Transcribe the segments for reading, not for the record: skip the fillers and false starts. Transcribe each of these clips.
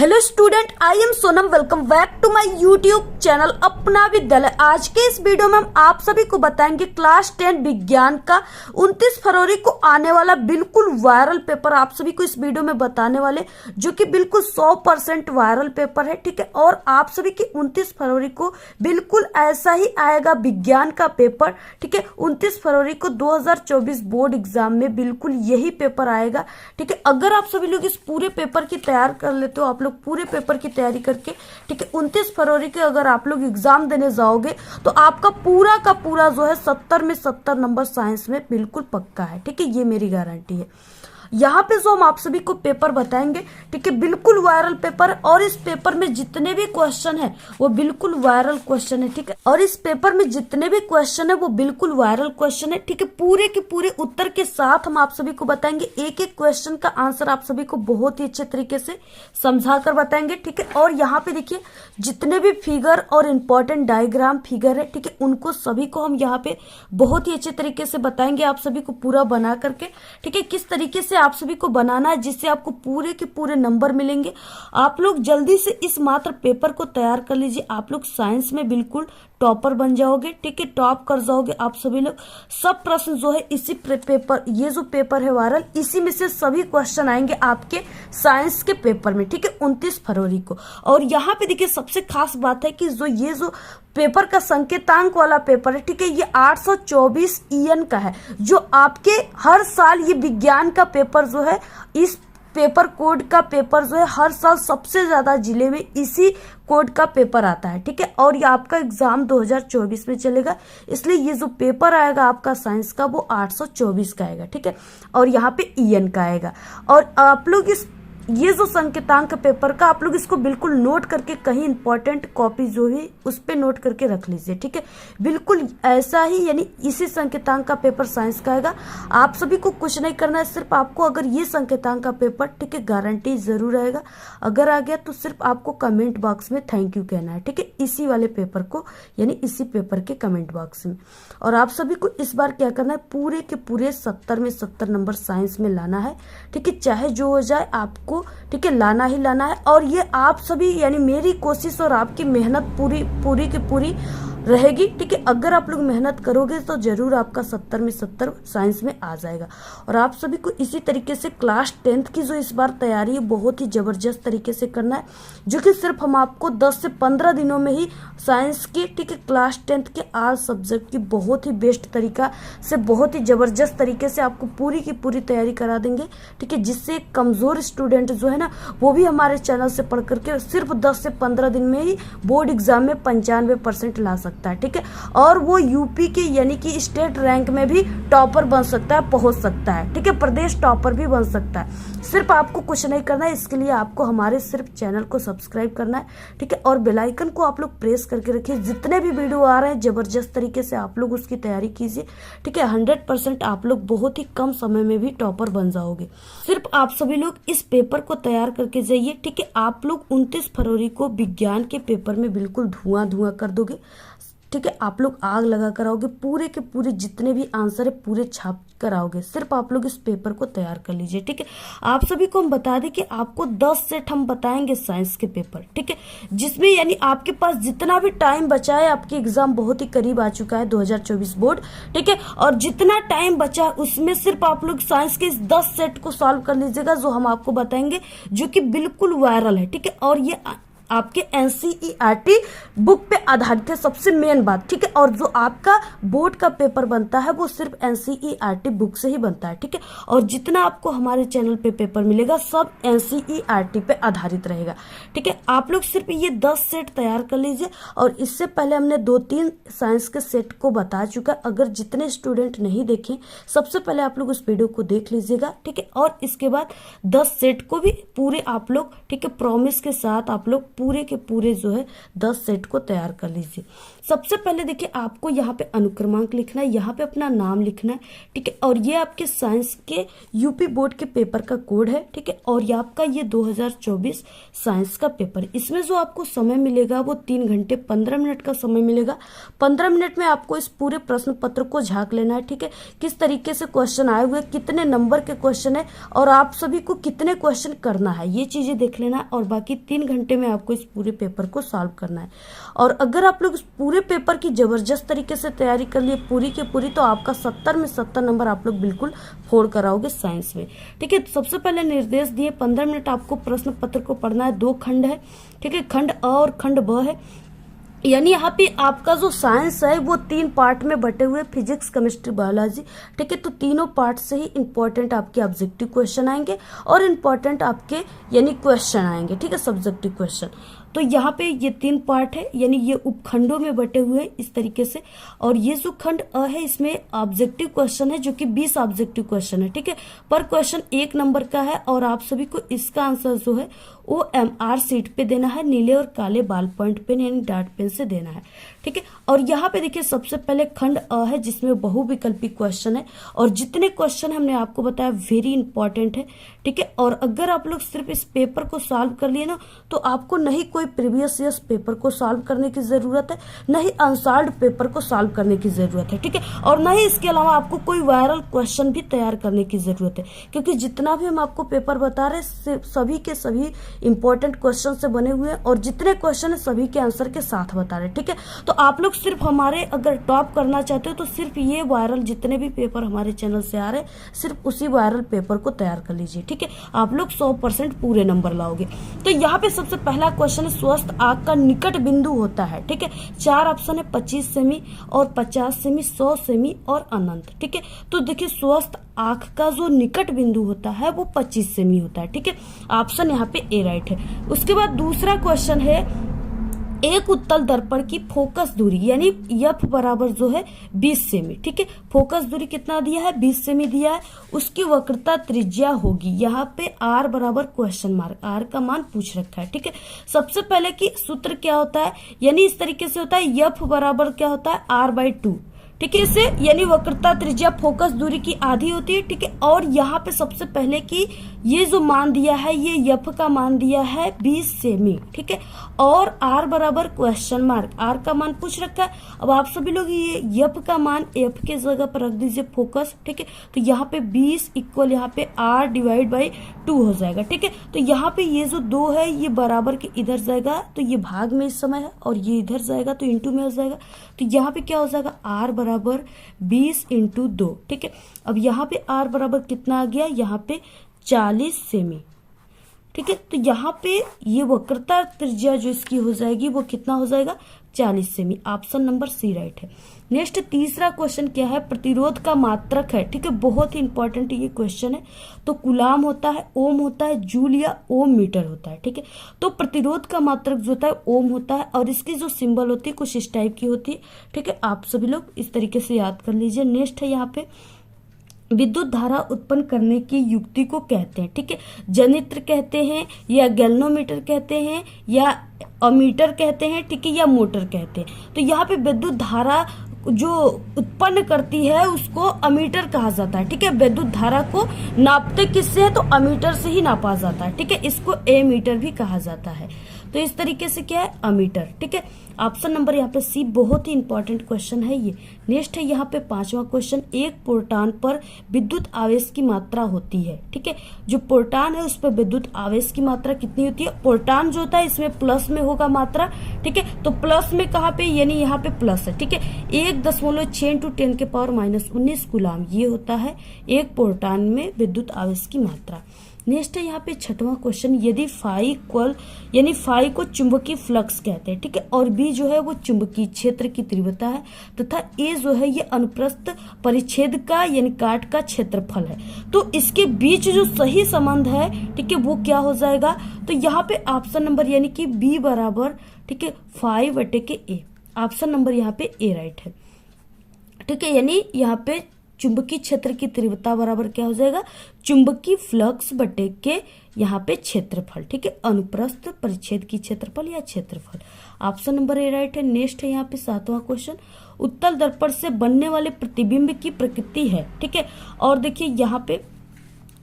Hello student, I am Sonam. Welcome back to my YouTube channel Apna Vidyalaya. आज के इस video में हम आप सभी को बताएंगे क्लास 10 विज्ञान का 29 फरवरी को आने वाला बिल्कुल वायरल पेपर। आप सभी को इस वीडियो में बताने वाले जो कि बिल्कुल 100% वायरल पेपर है, ठीक है। और आप सभी की 29 फरवरी को बिल्कुल ऐसा ही आएगा विज्ञान का पेपर, ठीक है। 29 फरवरी को 2024 बोर्ड एग्जाम में बिल्कुल यही पेपर आएगा, ठीक है। अगर आप सभी लोग इस पूरे पेपर की तैयार कर लेते हो, आप लोग पूरे पेपर की तैयारी करके, ठीक है, 29 फरवरी के अगर आप लोग एग्जाम देने जाओगे तो आपका पूरा का पूरा जो है 70 में 70 नंबर साइंस में बिल्कुल पक्का है, ठीक है। ये मेरी गारंटी है। यहाँ पे जो हम आप सभी को पेपर बताएंगे, ठीक है, बिल्कुल वायरल पेपर है। और इस पेपर में जितने भी क्वेश्चन है वो बिल्कुल वायरल क्वेश्चन है, ठीक है। और इस पेपर में जितने भी क्वेश्चन है वो बिल्कुल वायरल क्वेश्चन है, ठीक है। पूरे के पूरे उत्तर के साथ हम आप सभी को बताएंगे। एक एक क्वेश्चन का आंसर आप सभी को बहुत ही अच्छे तरीके से समझा कर बताएंगे, ठीक है। और यहाँ पे देखिए जितने भी फिगर और इंपॉर्टेंट डायग्राम फिगर है, ठीक है, उनको सभी को हम यहाँ पे बहुत ही अच्छे तरीके से बताएंगे आप सभी को पूरा बना करके, ठीक है। किस तरीके से आप सभी को बनाना है जिससे आपको पूरे के पूरे नंबर मिलेंगे। आप लोग जल्दी से इस मात्र पेपर को तैयार कर लीजिए। आप लोग साइंस में बिल्कुल टॉपर बन जाओगे, ठीक है, टॉप कर जाओगे आप सभी लोग। सब प्रश्न जो है इसी पेपर, ये जो पेपर है वायरल, इसी में से सभी क्वेश्चन आएंगे आपके साइंस के पेपर में, ठीक है, 29 फरवरी को। और यहाँ पे देखिए सबसे खास बात है कि जो पेपर का संकेतांक वाला पेपर है, ठीक है, ये 824 EN का है, जो आपके हर साल ये विज्ञान का पेपर जो है, इस पेपर कोड का पेपर जो है हर साल सबसे ज्यादा जिले में इसी कोड का पेपर आता है, ठीक है। और ये आपका एग्जाम 2024 में चलेगा, इसलिए ये जो पेपर आएगा आपका साइंस का वो 824 का आएगा, ठीक है। और यहाँ पे EN का आएगा। और आप लोग ये जो संकेतांक पेपर का आप लोग इसको बिल्कुल नोट करके कहीं इंपॉर्टेंट कॉपी जो है उस पे नोट करके रख लीजिए, ठीक है। बिल्कुल ऐसा ही यानी इसी संकेतांक का पेपर साइंस का आएगा। आप सभी को कुछ नहीं करना है, सिर्फ आपको अगर ये संकेतांक का पेपर, ठीक है, गारंटी जरूर आएगा। अगर आ गया तो सिर्फ आपको कमेंट बॉक्स में थैंक यू कहना है, ठीक है, इसी वाले पेपर को यानी इसी पेपर के कमेंट बॉक्स में। और आप सभी को इस बार क्या करना है, पूरे के पूरे 70 में 70 नंबर साइंस में लाना है, ठीक है। चाहे जो हो जाए आपको, ठीक है, लाना ही लाना है। और ये आप सभी यानी मेरी कोशिश और आपकी मेहनत पूरी की पूरी रहेगी, ठीक है। अगर आप लोग मेहनत करोगे तो जरूर आपका 70 में 70 साइंस में आ जाएगा। और आप सभी को इसी तरीके से क्लास 10 की जो इस बार तैयारी है बहुत ही जबरदस्त तरीके से करना है, जो कि सिर्फ हम आपको 10 से 15 दिनों में ही साइंस की, ठीक है, क्लास 10 के आल सब्जेक्ट की बहुत ही बेस्ट तरीका से, बहुत ही जबरदस्त तरीके से आपको पूरी की पूरी तैयारी करा देंगे, ठीक है। जिससे कमजोर स्टूडेंट जो है ना वो भी हमारे चैनल से पढ़ करके सिर्फ 10 से 15 दिन में ही बोर्ड एग्जाम में 95% ला सकता है, ठीक है। और वो यूपी के यानी कि स्टेट रैंक में भी टॉपर बन सकता है, पहुंच सकता है, ठीक है, प्रदेश टॉपर भी बन सकता है। सिर्फ आपको कुछ नहीं करना है, इसके लिए आपको हमारे सिर्फ चैनल को सब्सक्राइब करना है, ठीक है। और बेल आइकन को आप लोग प्रेस करके रखिए। जितने भी वीडियो आ रहे हैं जबरदस्त तरीके से आप लोग उसकी तैयारी कीजिए, ठीक है। 100% आप लोग बहुत ही कम समय में भी टॉपर बन जाओगे। सिर्फ आप सभी लोग इस पेपर को तैयार करके जाइए, ठीक है। आप लोग 29 फरवरी को विज्ञान के पेपर में बिल्कुल धुआं कर दोगे, ठीक है। आप लोग आग लगा कर आओगे, पूरे के पूरे जितने भी आंसर है पूरे छाप कर आओगे। सिर्फ आप लोग इस पेपर को तैयार कर लीजिए, ठीक है। आप सभी को हम बता दें कि आपको 10 सेट हम बताएंगे साइंस के पेपर, ठीक है, जिसमें यानी आपके पास जितना भी टाइम बचा है, आपके एग्जाम बहुत ही करीब आ चुका है 2024 बोर्ड, ठीक है। और जितना टाइम बचा है उसमें सिर्फ आप लोग साइंस के इस 10 सेट को सॉल्व कर लीजिएगा, जो हम आपको बताएंगे, जो कि बिल्कुल वायरल है, ठीक है। और ये आपके NCERT बुक पे आधारित है, सबसे मेन बात, ठीक है। और जो आपका बोर्ड का पेपर बनता है वो सिर्फ NCERT बुक से ही बनता है, ठीक है। और जितना आपको हमारे चैनल पे पेपर मिलेगा सब NCERT पे आधारित रहेगा, ठीक है। आप लोग सिर्फ ये 10 सेट तैयार कर लीजिए। और इससे पहले हमने 2-3 साइंस के सेट को बता चुका। अगर जितने स्टूडेंट नहीं देखे, सबसे पहले आप लोग उस वीडियो को देख लीजिएगा, ठीक है। और इसके बाद 10 सेट को भी पूरे आप लोग, ठीक है, प्रॉमिस के साथ आप लोग पूरे के पूरे जो है 10 सेट को तैयार कर लीजिए। सबसे पहले देखिए आपको यहाँ पे अनुक्रमांक लिखना है, यहाँ पे अपना नाम लिखना है, ठीक है। और ये आपके साइंस के यूपी बोर्ड के पेपर का कोड है, ठीक है। और ये आपका ये 2024 साइंस का पेपर, इसमें जो आपको समय मिलेगा वो 3 घंटे 15 मिनट का समय मिलेगा। 15 मिनट में आपको इस पूरे प्रश्न पत्र को झांक लेना है, ठीक है। किस तरीके से क्वेश्चन आए हुए, कितने नंबर के क्वेश्चन है और आप सभी को कितने क्वेश्चन करना है, ये चीजें देख लेना है। और बाकी 3 घंटे में आपको इस पूरे पेपर को सॉल्व करना है। और अगर आप लोग इस पूरे पेपर की जबरदस्त तरीके से तैयारी कर लिए पूरी की पूरी, तो आपका 70 में 70 नंबर आप लोग बिल्कुल फोड़ कराओगे साइंस में, ठीक है। सबसे पहले निर्देश दिए 15 मिनट आपको प्रश्न पत्र को पढ़ना है। 2 खंड है, ठीक है, खंड अ और खंड ब है। यानी यहाँ पे आपका जो साइंस है वो 3 पार्ट में बटे हुए, फिजिक्स केमिस्ट्री बायोलॉजी, ठीक है। तो तीनों पार्ट से ही इंपॉर्टेंट आपके ऑब्जेक्टिव क्वेश्चन आएंगे और इंपॉर्टेंट आपके यानी क्वेश्चन आएंगे, ठीक है, सब्जेक्टिव क्वेश्चन। तो यहाँ पे ये 3 पार्ट है, यानी ये उपखंडों में बटे हुए हैं इस तरीके से। और ये जो खंड अ है इसमें ऑब्जेक्टिव क्वेश्चन है जो कि 20 ऑब्जेक्टिव क्वेश्चन है, ठीक है। पर क्वेश्चन 1 नंबर का है और आप सभी को इसका आंसर जो है वो MR सीट पे देना है, नीले और काले बाल पॉइंट पेन यानी डार्ट पेन से देना है, ठीक है। और यहाँ पे देखिए सबसे पहले खंड अ है जिसमें बहुविकल्पी क्वेश्चन है और जितने क्वेश्चन हमने आपको बताया वेरी इंपॉर्टेंट है, ठीक है। और अगर आप लोग सिर्फ इस पेपर को सॉल्व कर लिए ना, तो आपको नहीं कोई प्रीवियस ईयर्स पेपर को सॉल्व करने की जरूरत है, नहीं अनसॉल्व्ड पेपर को सॉल्व करने की जरूरत है, ठीक है। और नहीं इसके अलावा आपको कोई वायरल क्वेश्चन भी तैयार करने की जरूरत है, क्योंकि जितना भी हम आपको पेपर बता रहे हैं सभी के सभी इंपॉर्टेंट क्वेश्चन से बने हुए हैं और जितने क्वेश्चन है सभी के आंसर के साथ बता रहे हैं, ठीक है। तो आप लोग सिर्फ हमारे अगर टॉप करना चाहते हो तो सिर्फ ये वायरल जितने भी पेपर हमारे चैनल से आ रहे हैं सिर्फ उसी वायरल पेपर को तैयार कर लीजिए, ठीक है। आप लोग 100% पूरे नंबर लाओगे। तो यहाँ पे सबसे पहला क्वेश्चन है स्वस्थ आंख का निकट बिंदु होता है, ठीक है। 4 ऑप्शन है 25 सेमी और 50 सेमी, 100 सेमी और अनंत, ठीक है। तो देखिए स्वस्थ आंख का जो निकट बिंदु होता है वो 25 सेमी होता है, ठीक है। ऑप्शन यहाँ पे ए राइट है। उसके बाद दूसरा क्वेश्चन है एक उत्तल दर्पण की फोकस दूरी यानी एफ बराबर जो है 20 सेमी, ठीक है। फोकस दूरी कितना दिया है 20 सेमी दिया है। उसकी वक्रता त्रिज्या होगी यहाँ पे आर बराबर क्वेश्चन मार्क, आर का मान पूछ रखा है, ठीक है। सबसे पहले की सूत्र क्या होता है, यानी इस तरीके से होता है एफ बराबर क्या होता है R/2, ठीक है। इससे यानी वक्रता त्रिज्या फोकस दूरी की आधी होती है, ठीक है। और यहाँ पे सबसे पहले की ये जो मान दिया है ये एफ का मान दिया है 20 सेमी, ठीक है। और आर बराबर क्वेश्चन मार्क, आर का मान पूछ रखा है। अब आप सभी लोग ये एफ का मान एफ के जगह पर रख दीजिए फोकस, ठीक है। तो यहाँ पे 20 इक्वल यहाँ पे R/2 हो जाएगा, ठीक है। तो यहाँ पे ये जो 2 है ये बराबर के इधर जाएगा तो ये भाग में इस समय है और ये इधर जाएगा तो इंटू में हो जाएगा। तो यहाँ पे क्या हो जाएगा R बराबर 20 × 2, ठीक है। अब यहाँ पे R बराबर कितना आ गया, यहाँ पे 40 सेमी, ठीक है। तो यहाँ पे ये वक्रता त्रिज्या जो इसकी हो जाएगी वो कितना हो जाएगा 40 सेमी। ऑप्शन नंबर सी राइट है। नेक्स्ट तीसरा क्वेश्चन क्या है, प्रतिरोध का मात्रक है, ठीक है। बहुत ही इंपॉर्टेंट ये क्वेश्चन है। तो कूलाम होता है, ओम होता है, जूल या ओम मीटर होता है, ठीक है। तो प्रतिरोध का मात्रक जो होता है ओम होता है और इसकी जो सिंबल होती है कुछ इस टाइप की होती है, ठीक है। आप सभी लोग इस तरीके से याद कर लीजिए। नेक्स्ट है यहाँ पे विद्युत धारा उत्पन्न करने की युक्ति को कहते हैं, ठीक है। जनित्र कहते हैं या गैल्वेनोमीटर कहते हैं या अमीटर कहते हैं, ठीक है, या मोटर कहते हैं। तो यहाँ पे विद्युत धारा जो उत्पन्न करती है उसको अमीटर कहा जाता है, ठीक है। विद्युत धारा को नापते किससे है तो अमीटर से ही नापा जाता है, ठीक है। इसको एमीटर भी कहा जाता है। तो इस तरीके से क्या है अमीटर, ठीक है। ऑप्शन नंबर यहाँ पे सी बहुत ही इंपॉर्टेंट क्वेश्चन है ये। नेक्स्ट है यहाँ पे 5वां क्वेश्चन, एक प्रोटॉन पर विद्युत आवेश की मात्रा होती है, ठीक है। जो प्रोटॉन है उस पर विद्युत आवेश की मात्रा कितनी होती है। प्रोटॉन जो होता है इसमें प्लस में होगा मात्रा, ठीक है। तो प्लस में कहाँ पे, यानी यहाँ पे प्लस है, ठीक है। 1.6 × 10⁻⁻19 कूलाम ये होता है एक प्रोटॉन में विद्युत आवेश की मात्रा। नेक्स्ट है यहाँ पे 6वां क्वेश्चन, यदि फाई इक्वल यानी फाई को चुंबकीय फ्लक्स कहते हैं, ठीक है। और बी जो है वो चुंबकीय क्षेत्र की तीव्रता है तथा ए जो है ये अनुप्रस्थ परिच्छेद का यानी काट का क्षेत्रफल है। तो इसके बीच जो सही संबंध है, ठीक है, वो क्या हो जाएगा। तो यहाँ पे ऑप्शन नंबर यानी कि बी बराबर, ठीक है, 5/A। ऑप्शन नंबर यहाँ पे ए राइट है, ठीक है। यानी यहाँ पे चुंबकीय क्षेत्र की तीव्रता बराबर क्या हो जाएगा चुंबकीय फ्लक्स बटे के यहाँ पे क्षेत्रफल, ठीक है, अनुप्रस्थ परिच्छेद की क्षेत्रफल या क्षेत्रफल। ऑप्शन नंबर ए राइट है। नेक्स्ट है यहाँ पे 7वां क्वेश्चन, उत्तल दर्पण से बनने वाले प्रतिबिंब की प्रकृति है, ठीक है। और देखिए यहाँ पे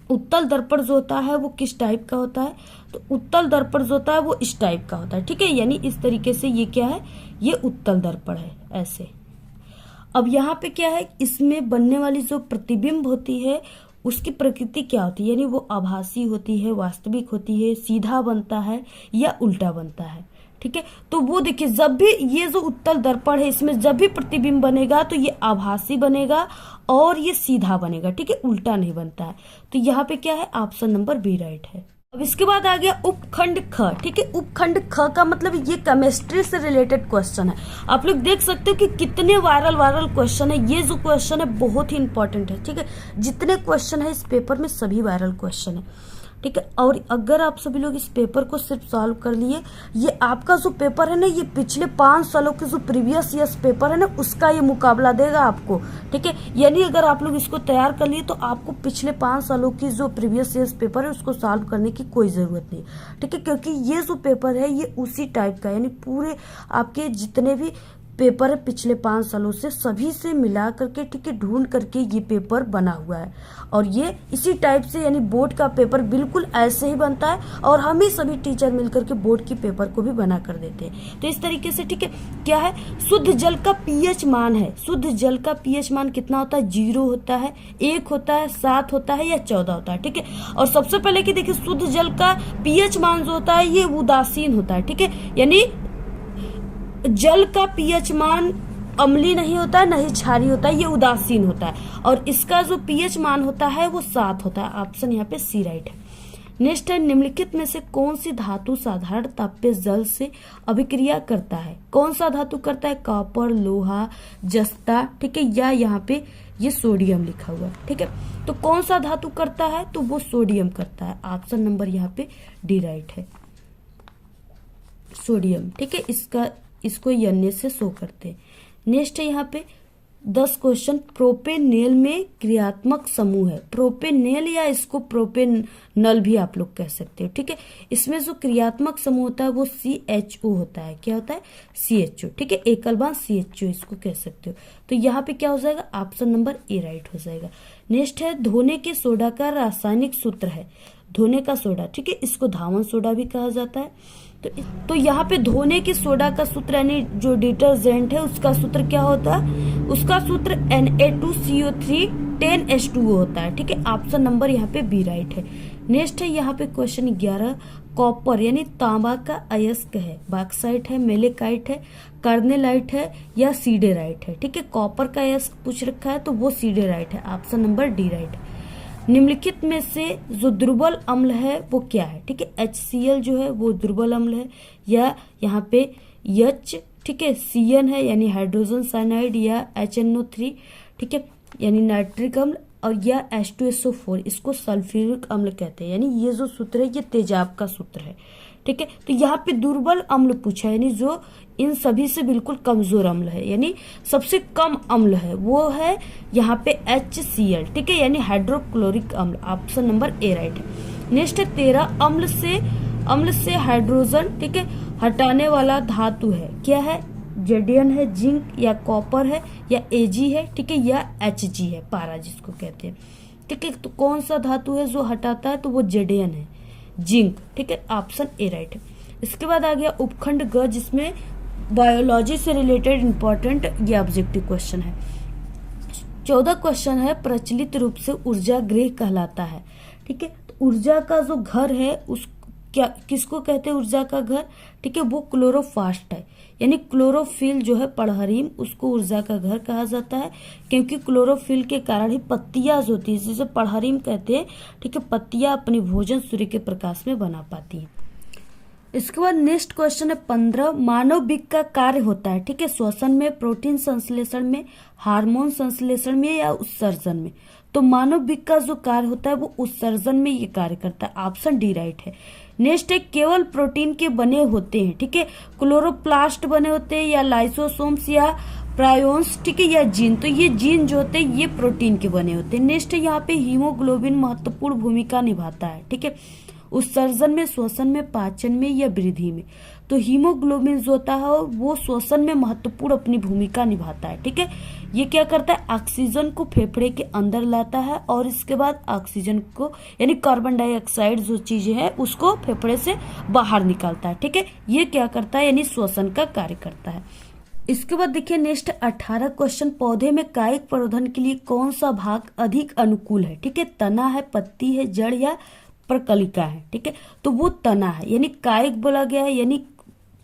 उत्तल दर्पण जो होता है वो किस टाइप का होता है, तो उत्तल दर्पण जो होता है वो इस टाइप का होता है, ठीक है, यानी इस तरीके से ये क्या है, ये उत्तल दर्पण है ऐसे। अब यहाँ पे क्या है, इसमें बनने वाली जो प्रतिबिंब होती है उसकी प्रकृति क्या होती है, यानी वो आभासी होती है, वास्तविक होती है, सीधा बनता है या उल्टा बनता है, ठीक है। तो वो देखिए जब भी ये जो उत्तल दर्पण है इसमें जब भी प्रतिबिंब बनेगा तो ये आभासी बनेगा और ये सीधा बनेगा, ठीक है, उल्टा नहीं बनता है। तो यहाँ पे क्या है, ऑप्शन नंबर बी राइट है। अब इसके बाद आ गया उपखंड ख, ठीक है। उपखंड ख का मतलब ये केमिस्ट्री से रिलेटेड क्वेश्चन है। आप लोग देख सकते हो कि कितने वायरल क्वेश्चन है। ये जो क्वेश्चन है बहुत ही इंपॉर्टेंट है, ठीक है। जितने क्वेश्चन है इस पेपर में सभी वायरल क्वेश्चन है, ठीक है। और अगर आप सभी लोग इस पेपर को सिर्फ सॉल्व कर लिए, ये आपका जो पेपर है ना, ये पिछले 5 सालों के जो प्रीवियस ईयर्स पेपर है ना उसका ये मुकाबला देगा आपको, ठीक है। यानी अगर आप लोग इसको तैयार कर लिए तो आपको पिछले 5 सालों की जो प्रीवियस ईयर्स पेपर है उसको सॉल्व करने की कोई जरूरत नहीं, ठीक है। क्योंकि ये जो पेपर है ये उसी टाइप का, यानी पूरे आपके जितने भी पेपर है पिछले 5 सालों से सभी से मिला करके, ठीक है, ढूंढ करके ये पेपर बना हुआ है। और ये इसी टाइप से, यानी बोर्ड का पेपर बिल्कुल ऐसे ही बनता है और हम ही सभी टीचर मिलकर के बोर्ड की पेपर को भी बना कर देते हैं। तो इस तरीके से, ठीक है, क्या है, शुद्ध जल का पीएच मान है। शुद्ध जल का पीएच मान कितना होता है, 0 होता है, 1 होता है, 7 होता है या 14 होता है, ठीक है। और सबसे पहले कि देखिए शुद्ध जल का पीएच मान जो होता है ये उदासीन होता है, ठीक है। यानी जल का पीएच मान अम्लीय नहीं होता है, नहीं क्षारीय होता है, ये उदासीन होता है। और इसका जो पीएच मान होता है वो 7 होता है। ऑप्शन यहाँ पे सी राइट है। नेक्स्ट है, निम्नलिखित में से कौन सी धातु साधारण तापीय जल से अभिक्रिया करता है। कौन सा धातु करता है, कॉपर, लोहा, जस्ता, ठीक है, या यहाँ पे ये सोडियम लिखा हुआ है, ठीक है। तो कौन सा धातु करता है, तो वो सोडियम करता है। ऑप्शन नंबर यहाँ पे डी राइट है, सोडियम, ठीक है। इसको यन्य से शो करते हैं। नेक्स्ट है यहाँ पे 10 क्वेश्चन, प्रोपेनेल में क्रियात्मक समूह है। प्रोपेनेल या इसको प्रोपेनल भी आप लोग कह सकते हो, ठीक है। इसमें जो क्रियात्मक समूह होता है वो CHO होता है। क्या होता है, CHO, ठीक है, एकल बांध CHO इसको कह सकते हो। तो यहाँ पे क्या हो जाएगा, ऑप्शन नंबर ए राइट हो जाएगा। नेक्स्ट है, धोने के सोडा का रासायनिक सूत्र है। धोने का सोडा, ठीक है, इसको धावन सोडा भी कहा जाता है। तो यहाँ पे धोने के सोडा का सूत्र यानी जो डिटर्जेंट है उसका सूत्र क्या होता है, उसका सूत्र Na2CO3 10H2O होता है, ठीक है। ऑप्शन नंबर यहाँ पे बी राइट है। नेक्स्ट है यहाँ पे क्वेश्चन 11, कॉपर यानी तांबा का अयस्क है, बॉक्साइट है, मेलेकाइट है, कार्नेलाइट है या सीडेराइट है, ठीक है। कॉपर का अयस्क पूछ रखा है तो वो सीडेराइट है। ऑप्शन नंबर डी राइट है। निम्नलिखित में से जो दुर्बल अम्ल है वो क्या है, ठीक है। HCl जो है वो दुर्बल अम्ल है, या यहाँ पे H, ठीक है, CN है यानी हाइड्रोजन साइनाइड, या HNO3, ठीक है, यानी नाइट्रिक अम्ल, और या H2SO4 इसको सल्फ्यूरिक अम्ल कहते हैं। यानी ये जो सूत्र है ये तेजाब का सूत्र है, ठीक है। तो यहाँ पे दुर्बल अम्ल पूछा है, यानी जो इन सभी से बिल्कुल कमजोर अम्ल है, यानी सबसे कम अम्ल है, वो है यहाँ पे HCl, ठीक है, यानी हाइड्रोक्लोरिक अम्ल। ऑप्शन नंबर ए राइट है। नेक्स्ट है 13, अम्ल से हाइड्रोजन, ठीक है, हटाने वाला धातु है। क्या है, जेडियन है, जिंक या कॉपर है या Ag है, ठीक है, या Hg है, पारा जिसको कहते हैं, ठीक है। तो कौन सा धातु है जो हटाता है, तो वो जेडियन है, जिंक, ठीक है। ऑप्शन ए राइट है। इसके बाद आ गया उपखंड ग, जिसमें बायोलॉजी से रिलेटेड इंपॉर्टेंट ये ऑब्जेक्टिव क्वेश्चन है। 14 क्वेश्चन है, प्रचलित रूप से ऊर्जा गृह कहलाता है, ठीक है। तो ऊर्जा का जो घर है उस क्या किसको कहते हैं, ऊर्जा का घर, ठीक है, वो क्लोरोफास्ट है, यानी क्लोरोफिल जो है पड़हरिम, उसको ऊर्जा का घर कहा जाता है। क्योंकि क्लोरोफिल के कारण ही पत्तियां जो होती है जिसे पड़हरिम कहते हैं, ठीक है, पत्तियां अपनी भोजन सूर्य के प्रकाश में बना पाती हैं। इसके बाद नेक्स्ट क्वेश्चन है 15, मानव बिक का कार्य होता है, ठीक है, श्वसन में, प्रोटीन संश्लेषण में, हार्मोन संश्लेषण में या उत्सर्जन में। तो मानव बिक का जो कार्य होता है वो उत्सर्जन में ये कार्य करता है। ऑप्शन डी राइट है। नेक्स्ट है, केवल प्रोटीन के बने होते हैं, ठीक है, क्लोरोप्लास्ट बने होते हैं या लाइसोसोम्स या प्रायोन्स, ठीक है, या जीन। तो ये जीन जो होते हैं ये प्रोटीन के बने होते हैं। नेक्स्ट है यहाँ पे हीमोग्लोबिन महत्वपूर्ण भूमिका निभाता है, ठीक है। उत्सर्जन में, श्वसन में, पाचन में या वृद्धि में। तो हीमोग्लोबिन जो होता है वो श्वसन में महत्वपूर्ण अपनी भूमिका निभाता है। ठीक है, ये क्या करता है, ऑक्सीजन को फेफड़े के अंदर लाता है और इसके बाद ऑक्सीजन को यानी कार्बन डाइऑक्साइड जो चीजें है उसको फेफड़े से बाहर निकालता है। ठीक है, ये क्या करता है यानी श्वसन का कार्य करता है। इसके बाद देखिए नेक्स्ट 18 क्वेश्चन, पौधे में कायिक प्रवर्धन के लिए कौन सा भाग अधिक अनुकूल है। ठीक है, तना है, पत्ती है, जड़ या प्रकलिका है। ठीक है, तो वो तना है, यानी कायिक बोला गया है, यानी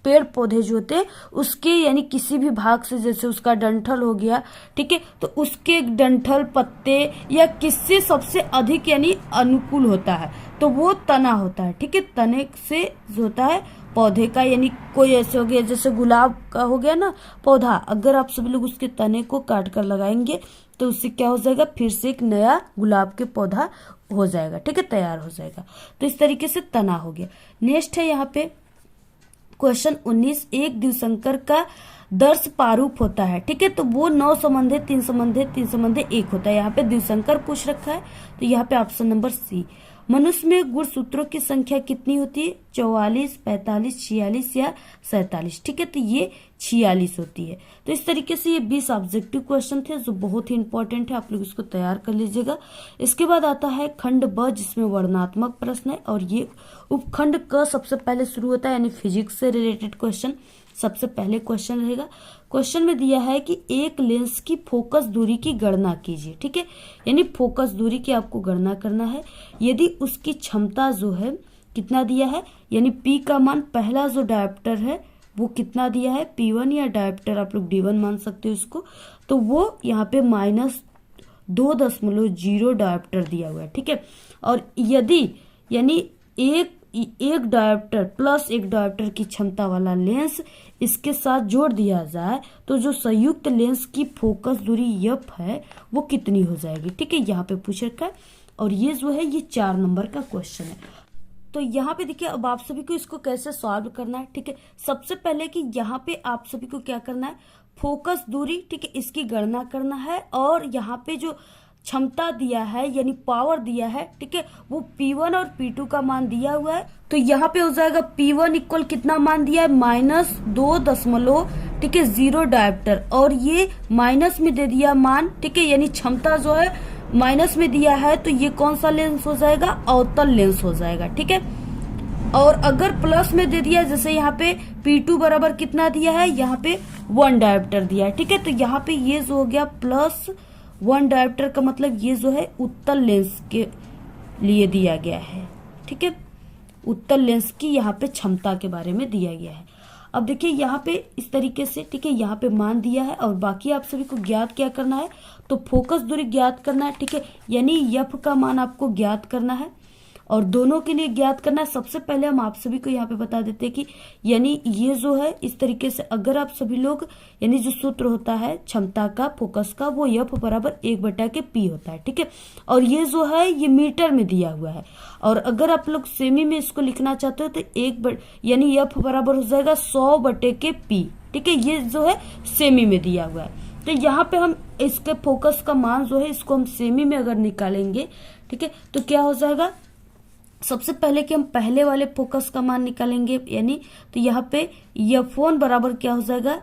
पेड़ पौधे जो होते हैं उसके यानी किसी भी भाग से, जैसे उसका डंठल हो गया, ठीक है, तो उसके डंठल, पत्ते या किससे सबसे अधिक यानी अनुकूल होता है तो वो तना होता है। ठीक है, तने से जो होता है पौधे का, यानी कोई ऐसे हो गया जैसे गुलाब का हो गया ना पौधा, अगर आप सभी लोग उसके तने को काट कर लगाएंगे तो उससे क्या हो जाएगा, फिर से एक नया गुलाब के पौधा हो जाएगा। ठीक है, तैयार हो जाएगा। तो इस तरीके से तना हो गया। नेक्स्ट है यहाँ पे क्वेश्चन 19, एक द्विसंकर का दर्श पारूप होता है। ठीक है, तो वो 9 संबंधे 3 संबंधे 3 संबंधे 1 होता है। यहाँ पे द्विसंकर पूछ रखा है, तो यहाँ पे ऑप्शन नंबर सी। मनुष्य में गुणसूत्रों की संख्या कितनी होती है, 44, 45, 46 या 47। ठीक है, तो ये 46 होती है। तो इस तरीके से ये 20 ऑब्जेक्टिव क्वेश्चन थे जो बहुत ही इंपॉर्टेंट है, आप लोग इसको तैयार कर लीजिएगा। इसके बाद आता है खंड ब, जिसमें वर्णनात्मक प्रश्न है, और ये उपखंड क सबसे पहले शुरू होता है, यानी फिजिक्स से रिलेटेड क्वेश्चन सबसे पहले क्वेश्चन रहेगा। क्वेश्चन में दिया है कि एक लेंस की फोकस दूरी की गणना कीजिए। ठीक है, यानी फोकस दूरी की आपको गणना करना है। यदि उसकी क्षमता जो है कितना दिया है, यानी P का मान, पहला जो डायोप्टर है वो कितना दिया है, P1 या डायोप्टर आप लोग D1 मान सकते हो इसको, तो वो यहाँ पे -2.0 डायोप्टर दिया हुआ है। ठीक है, और यदि यानी एक डायोप्टर प्लस एक डायोप्टर की क्षमता वाला लेंस इसके साथ जोड़ दिया जाए तो जो संयुक्त लेंस की फोकस दूरी एफ है वो कितनी हो जाएगी। ठीक है, यहाँ पे पूछ रखा है, और ये जो है ये 4 नंबर का क्वेश्चन है। तो यहाँ पे देखिए अब आप सभी को इसको कैसे सॉल्व करना है। ठीक है, सबसे पहले कि यहाँ पे आप सभी को क्या करना है, फोकस दूरी, ठीक है, इसकी गणना करना है, और यहाँ पे जो क्षमता दिया है यानी पावर दिया है, ठीक है, वो P1 और P2 का मान दिया हुआ है। तो यहाँ पे हो जाएगा P1 इक्वल कितना मान दिया है, -2.0, ठीक है, 0 डायोप्टर, और ये माइनस में दे दिया मान। ठीक है, यानी क्षमता जो है माइनस में दिया है, तो ये कौन सा लेंस हो जाएगा, अवतल लेंस हो जाएगा। ठीक है, और अगर प्लस में दे दिया, जैसे यहाँ पे P2 बराबर कितना दिया है, यहाँ पे 1 डायोप्टर दिया है। ठीक है, तो यहाँ पे ये जो हो गया +1 डायोप्टर का मतलब ये जो है उत्तल लेंस के लिए दिया गया है। ठीक है, उत्तल लेंस की यहाँ पे क्षमता के बारे में दिया गया है। अब देखिए यहाँ पे इस तरीके से, ठीक है, यहाँ पे मान दिया है, और बाकी आप सभी को ज्ञात क्या करना है, तो फोकस दूरी ज्ञात करना है। ठीक है, यानी एफ का मान आपको ज्ञात करना है, और दोनों के लिए ज्ञात करना है। सबसे पहले हम आप सभी को यहाँ पे बता देते हैं कि यानी ये जो है इस तरीके से, अगर आप सभी लोग यानी जो सूत्र होता है क्षमता का, फोकस का, वो एफ बराबर 1/P होता है। ठीक है, और ये जो है ये मीटर में दिया हुआ है, और अगर आप लोग सेमी में इसको लिखना चाहते हो तो यानी एफ बराबर हो जाएगा 100/P। ठीक है, ये जो है सेमी में दिया हुआ है। तो यहाँ पे हम इसके फोकस का मान जो है इसको हम सेमी में अगर निकालेंगे, ठीक है, तो क्या हो जाएगा, सबसे पहले कि हम पहले वाले फोकस का मान निकालेंगे, यानी तो यहाँ पे F1 बराबर क्या हो जाएगा,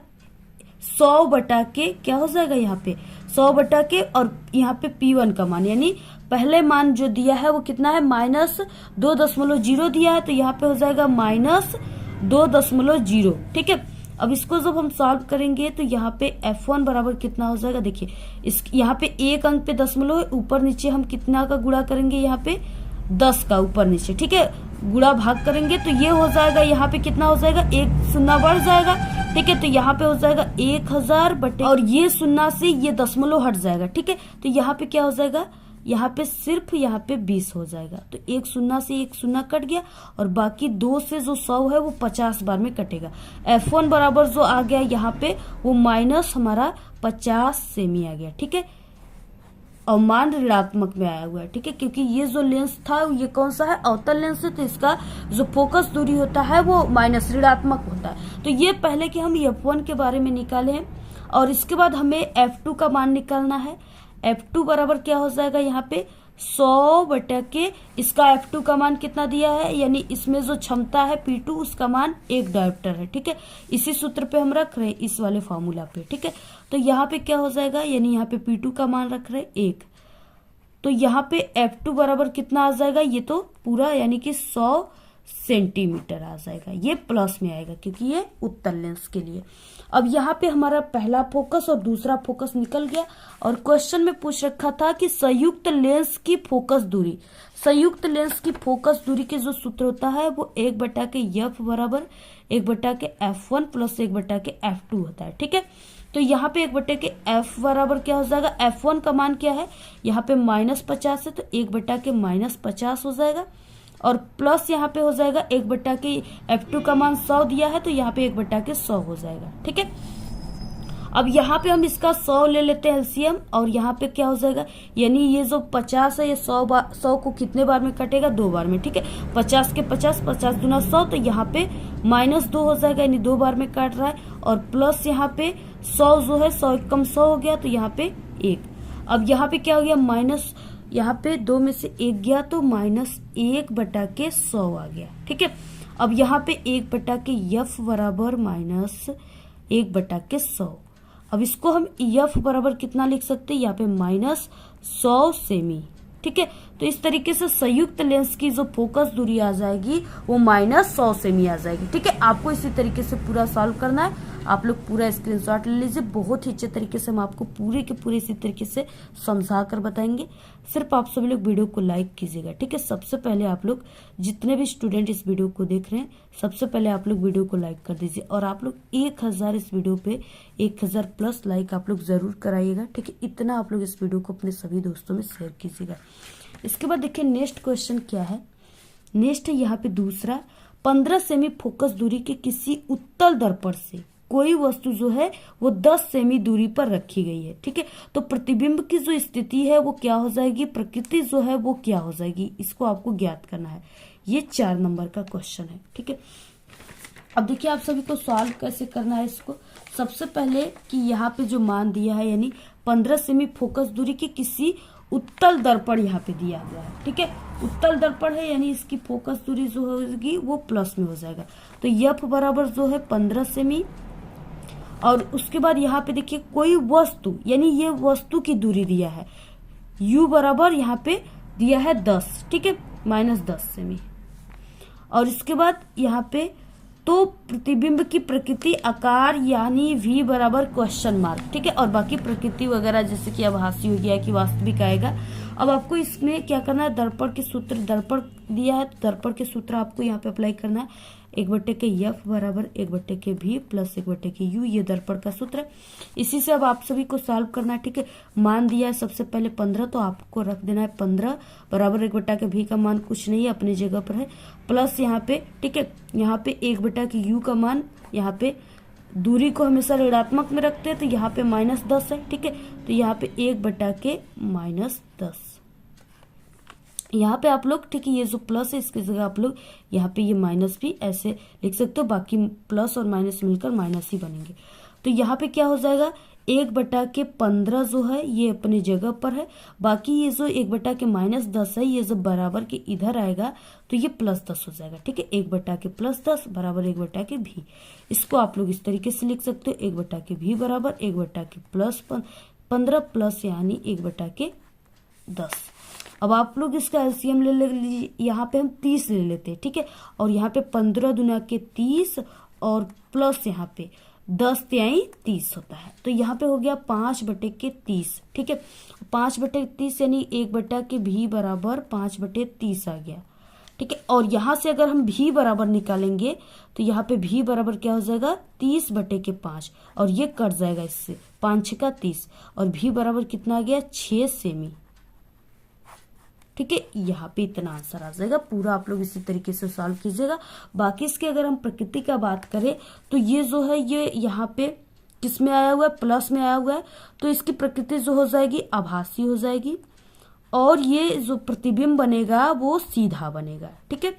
100/K, क्या हो जाएगा यहाँ पे 100/K, और यहाँ पे P1 का मान, यानी पहले मान जो दिया है वो कितना है, -2.0 दिया है, तो यहाँ पे हो जाएगा -2.0। ठीक है, अब इसको जब हम सॉल्व करेंगे तो यहाँ पे F1 बराबर कितना हो जाएगा, देखिए इस यहाँ पे एक अंक पे दशमलव है, ऊपर नीचे हम कितना का गुणा करेंगे, यहाँ पे 10 का ऊपर नीचे। ठीक है, गुणा भाग करेंगे तो ये हो जाएगा, यहाँ पे कितना हो जाएगा, 1 शून्य बढ़ जाएगा। ठीक है, तो यहाँ पे हो जाएगा 1000 और ये शून्य से ये दशमलव हट जाएगा। ठीक है, तो यहाँ पे क्या हो जाएगा, यहाँ पे सिर्फ यहाँ पे 20 हो जाएगा, तो 1 शून्य से 1 शून्य कट गया, और बाकी 2 से जो 100 है वो 50 बार में कटेगा। F1 बराबर जो आ गया यहाँ पे वो माइनस हमारा 50 सेमी आ गया। ठीक है, और मान ऋणात्मक में आया हुआ है। ठीक है, क्योंकि ये जो लेंस था ये कौन सा है, अवतल लेंस है, तो इसका जो फोकस दूरी होता है वो माइनस ऋणात्मक होता है। तो ये पहले कि हम F1 के बारे में निकाले हैं, और इसके बाद हमें F2 का मान निकालना है। F2 बराबर क्या हो जाएगा, यहाँ पे 100 बटा के इसका F2 का मान कितना दिया है, यानी इसमें जो क्षमता है P2 उसका मान 1 डायोप्टर है। ठीक है, इसी सूत्र पे हम रख रहे हैं, इस वाले फॉर्मूला पे। ठीक है, तो यहाँ पे क्या हो जाएगा, यानी यहाँ पे P2 का मान रख रहे हैं 1, तो यहाँ पे F2 बराबर कितना आ जाएगा, ये तो पूरा यानी कि 100 सेंटीमीटर आ जाएगा। ये प्लस में आएगा क्योंकि ये उत्तल लेंस के लिए। अब यहाँ पे हमारा पहला फोकस और दूसरा फोकस निकल गया, और क्वेश्चन में पूछ रखा था कि संयुक्त लेंस की फोकस दूरी। संयुक्त लेंस की फोकस दूरी के जो सूत्र होता है वो 1 बटा के F बराबर 1 बटा के F1 प्लस 1 बटा के F2 होता है। ठीक है, तो यहाँ पे 1 बटे के F बराबर क्या हो जाएगा, F1 का मान क्या है, यहाँ पे -50 है तो 1 बटा के -50 हो जाएगा, और प्लस यहाँ पे हो जाएगा 1 बटा के F2 का मान 100 दिया है तो यहाँ पे 1 बटा के 100 हो जाएगा। ठीक है, अब यहाँ पे हम इसका 100 ले लेते हैं एलसीएम, और यहाँ पे क्या हो जाएगा, यानी ये जो 50 है ये 100 को कितने बार में कटेगा, 2 बार में। ठीक है, 50 के 50, 50 दूना 100, तो यहाँ पे -2 हो जाएगा, यानी 2 बार में काट रहा है, और प्लस यहाँ पे 100 जो है 100 कम 100 हो गया तो यहाँ पे 1। अब यहाँ पे क्या हो गया, माइनस, यहाँ पे 2 में से 1 गया तो -1 बटा के 100 आ गया। ठीक है, अब यहाँ पे 1 बटा के F बराबर -1 बटा के 100। अब इसको हम F बराबर कितना लिख सकते हैं, यहाँ पे -100 सेमी। ठीक है, तो इस तरीके से संयुक्त लेंस की जो फोकस दूरी आ जाएगी वो -100 सेमी आ जाएगी। ठीक है, आपको इसी तरीके से पूरा सॉल्व करना है। आप लोग पूरा स्क्रीनशॉट ले लीजिए, बहुत ही अच्छे तरीके से हम आपको पूरे के पूरे इसी तरीके से समझा कर बताएंगे। सिर्फ आप सभी लोग वीडियो को लाइक कीजिएगा। ठीक है, सबसे पहले आप लोग जितने भी स्टूडेंट इस वीडियो को देख रहे हैं, सबसे पहले आप लोग वीडियो को लाइक कर दीजिए, और आप लोग 1000 इस वीडियो पे 1000 प्लस लाइक आप लोग जरूर कराइएगा। ठीक है, इतना आप लोग इस वीडियो को अपने सभी दोस्तों में शेयर कीजिएगा। इसके बाद देखिए नेक्स्ट क्वेश्चन क्या है, नेक्स्ट है यहाँ पे दूसरा, 15 सेमी फोकस दूरी के किसी उत्तल दर्पण से कोई वस्तु जो है वो 10 सेमी दूरी पर रखी गई है। ठीक है, तो प्रतिबिंब की जो स्थिति है वो क्या हो जाएगी, प्रकृति जो है वो क्या हो जाएगी, इसको आपको ज्ञात करना है। ये 4 नंबर का क्वेश्चन है। ठीक है, अब देखिए आप सभी को सॉल्व कैसे करना है इसको। सबसे पहले कि यहाँ पे जो मान दिया है, यानी 15 सेमी फोकस दूरी की किसी उत्तल दर्पण यहाँ पे दिया हुआ है। ठीक है, उत्तल दर्पण है यानी इसकी फोकस दूरी जो होगी वो प्लस में हो जाएगा, तो F बराबर जो है 15 सेमी, और उसके बाद यहाँ पे देखिए कोई वस्तु, यानी ये वस्तु की दूरी दिया है, U बराबर यहाँ पे दिया है 10। ठीक है, -10 सेमी, और इसके बाद यहाँ पे तो प्रतिबिंब की प्रकृति आकार यानी V बराबर क्वेश्चन मार्क। ठीक है, और बाकी प्रकृति वगैरह जैसे कि आभासी हो गया कि वास्तविक आएगा। अब आपको इसमें क्या करना है, दर्पण के सूत्र, दर्पण दिया है तो दर्पण के सूत्र आपको यहाँ पे अप्लाई करना है। 1 बटे के F बराबर 1 बटे के V प्लस 1 बटे के U, ये दर्पण का सूत्र है। इसी से अब आप सभी को सॉल्व करना है। ठीक है, मान दिया है सबसे पहले 15, तो आपको रख देना है 15 बराबर 1 बटा के V का मान कुछ नहीं है, अपनी जगह पर है, प्लस यहाँ पे। ठीक है, यहाँ पे 1 बटा के U का मान, यहाँ पे दूरी को हमेशा ऋणात्मक में रखते हैं तो यहाँ पे -10 है। ठीक है, तो यहाँ पे 1 बटा के -10, यहाँ पे आप लोग, ठीक है, ये जो प्लस है इसकी जगह आप लोग यहाँ पे ये माइनस भी ऐसे लिख सकते हो, बाकी प्लस और माइनस मिलकर माइनस ही बनेंगे। तो यहाँ पे क्या हो जाएगा, 1 बटा के 15 जो है ये अपनी जगह पर है, बाकी ये जो 1 बटा के -10 है ये जब बराबर के इधर आएगा तो ये +10 हो जाएगा। ठीक है, 1 बटा के +10 बराबर 1 बटा के V, इसको आप लोग इस तरीके से लिख सकते हो, 1 बटा के V बराबर 1 बटा के +15 प्लस यानी 1 बटा के 10। अब आप लोग इसका एलसीएम ले लीजिए, यहाँ पे हम 30 ले लेते हैं। ठीक है, और यहाँ पे 15 दूना के 30 और प्लस यहाँ पे 10 तिहाई 30 होता है, तो यहाँ पे हो गया 5 बटे के 30। ठीक है, 5 बटे 30 यानी 1 बटा के V बराबर 5 बटे 30 आ गया। ठीक है, और यहाँ से अगर हम V बराबर निकालेंगे तो यहाँ पे V बराबर क्या हो जाएगा, 30 बटे के 5, और ये कट जाएगा इससे, 5 6 का 30, और V बराबर कितना आ गया, 6 सेमी। ठीक है, यहाँ पे इतना आंसर आ जाएगा। पूरा आप लोग इसी तरीके से सॉल्व कीजिएगा। बाकी इसके अगर हम प्रकृति का बात करें तो ये जो है ये यहाँ पे किस में आया हुआ है, प्लस में आया हुआ है, तो इसकी प्रकृति जो हो जाएगी आभासी हो जाएगी, और ये जो प्रतिबिंब बनेगा वो सीधा बनेगा। ठीक है,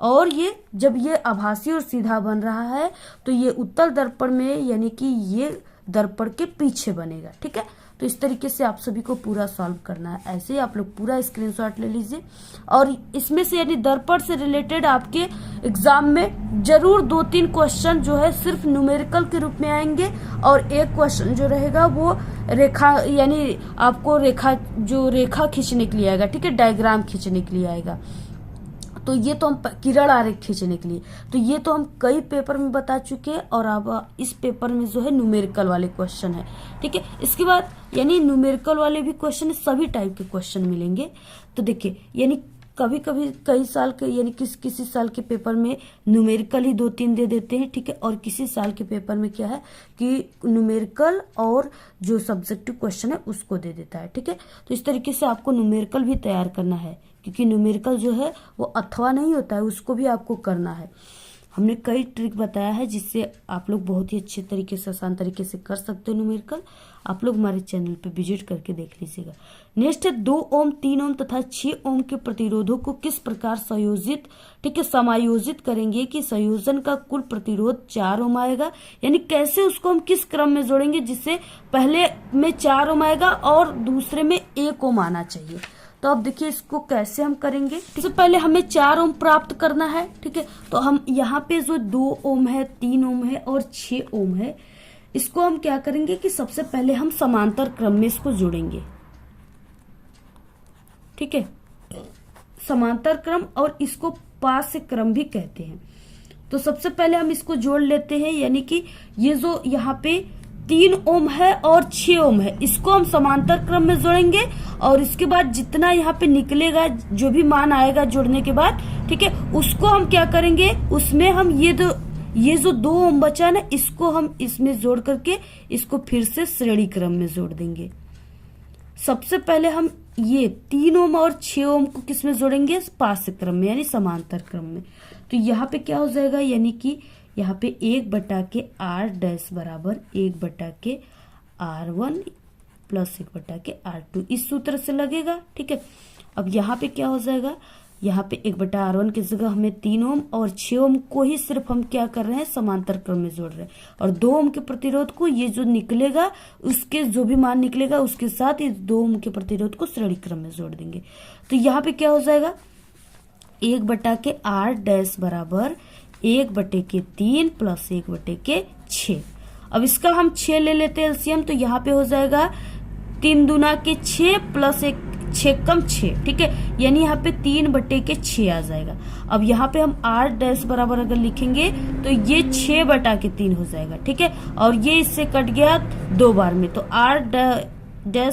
और ये जब ये आभासी और सीधा बन रहा है तो ये उत्तल दर्पण में यानी कि ये दर्पण के पीछे बनेगा। ठीक है, तो इस तरीके से आप सभी को पूरा सॉल्व करना है। ऐसे ही आप लोग पूरा स्क्रीनशॉट ले लीजिए और इसमें से यानी दर्पण से रिलेटेड आपके एग्जाम में जरूर 2-3 क्वेश्चन जो है सिर्फ न्यूमेरिकल के रूप में आएंगे और एक क्वेश्चन जो रहेगा वो रेखा यानी आपको रेखा खींचने के लिए आएगा, ठीक है, डायग्राम खींचने के लिए आएगा। तो ये तो हम किरण आरेख खींचने के लिए, तो ये तो हम कई पेपर में बता चुके हैं और अब इस पेपर में जो है न्यूमेरिकल वाले क्वेश्चन है, ठीक है। इसके बाद यानी न्यूमेरिकल वाले भी क्वेश्चन, सभी टाइप के क्वेश्चन मिलेंगे। तो देखिए यानी कभी कभी कई साल के यानी किसी साल के पेपर में न्यूमेरिकल ही 2-3 दे देते हैं, ठीक है, और किसी साल के पेपर में क्या है कि न्यूमेरिकल और जो सब्जेक्टिव क्वेश्चन है उसको दे देता है, ठीक है। तो इस तरीके से आपको न्यूमेरिकल भी तैयार करना है, क्योंकि न्यूमेरिकल जो है वो अथवा नहीं होता है, उसको भी आपको करना है। हमने कई ट्रिक बताया है जिससे आप लोग बहुत ही अच्छे तरीके से, आसान तरीके से कर सकते हो न्यूमेरिकल। आप लोग हमारे चैनल पे विजिट करके देख लीजिएगा। नेक्स्ट है 2 ओम, 3 ओम तथा 6 ओम के प्रतिरोधों को किस प्रकार संयोजित, ठीक है, समायोजित करेंगे कि संयोजन का कुल प्रतिरोध 4 ओम आएगा। यानी कैसे उसको हम किस क्रम में जोड़ेंगे जिससे पहले में 4 ओम आएगा और दूसरे में 1 ओम आना चाहिए। तो अब देखिए इसको कैसे हम करेंगे। सबसे पहले हमें 4 ओम प्राप्त करना है, ठीक है। तो हम यहाँ पे जो 2 ओम है, 3 ओम है और 6 ओम है, इसको हम क्या करेंगे कि सबसे पहले हम समांतर क्रम में इसको जोड़ेंगे, ठीक है, समांतर क्रम, और इसको पास क्रम भी कहते हैं। तो सबसे पहले हम इसको जोड़ लेते हैं, यानी कि ये जो यहाँ पे 3 ओम है और 6 ओम है, इसको हम समांतर क्रम में जोड़ेंगे और इसके बाद जितना यहाँ पे निकलेगा, जो भी मान आएगा जोड़ने के बाद, ठीक है, उसको हम क्या करेंगे, उसमें हम ये जो 2 ओम बचा ना, इसको हम इसमें जोड़ करके इसको फिर से श्रेणी क्रम में जोड़ देंगे। सबसे पहले हम ये 3 ओम और 6 ओम को किस में जोड़ेंगे, पास क्रम में यानी समांतर क्रम में। तो यहाँ पे क्या हो जाएगा, यानी कि यहाँ पे 1/r' बराबर 1/r1 प्लस 1/r2 इस सूत्र से लगेगा, ठीक है। अब यहाँ पे क्या हो जाएगा, यहाँ पे 1/r1 की जगह हमें 3 ओम और 6 ओम को ही सिर्फ हम क्या कर रहे हैं, समांतर क्रम में जोड़ रहे हैं, और 2 ओम के प्रतिरोध को ये जो निकलेगा उसके जो भी मान निकलेगा उसके साथ इस 2 ओम के प्रतिरोध को श्रेणी क्रम में जोड़ देंगे। तो यहाँ पे क्या हो जाएगा, 1/r' बराबर 1/3 प्लस 1/6। अब इसका हम 6 ले लेते हैं एलसीएम, तो यहाँ पे हो जाएगा 3 दूना के 6 प्लस 1 6 कम 6, ठीक है, यानी यहाँ पे 3/6 आ जाएगा। अब यहाँ पे हम r' बराबर अगर लिखेंगे तो ये 6/3 हो जाएगा, ठीक है, और ये इससे कट गया 2 बार में, तो r'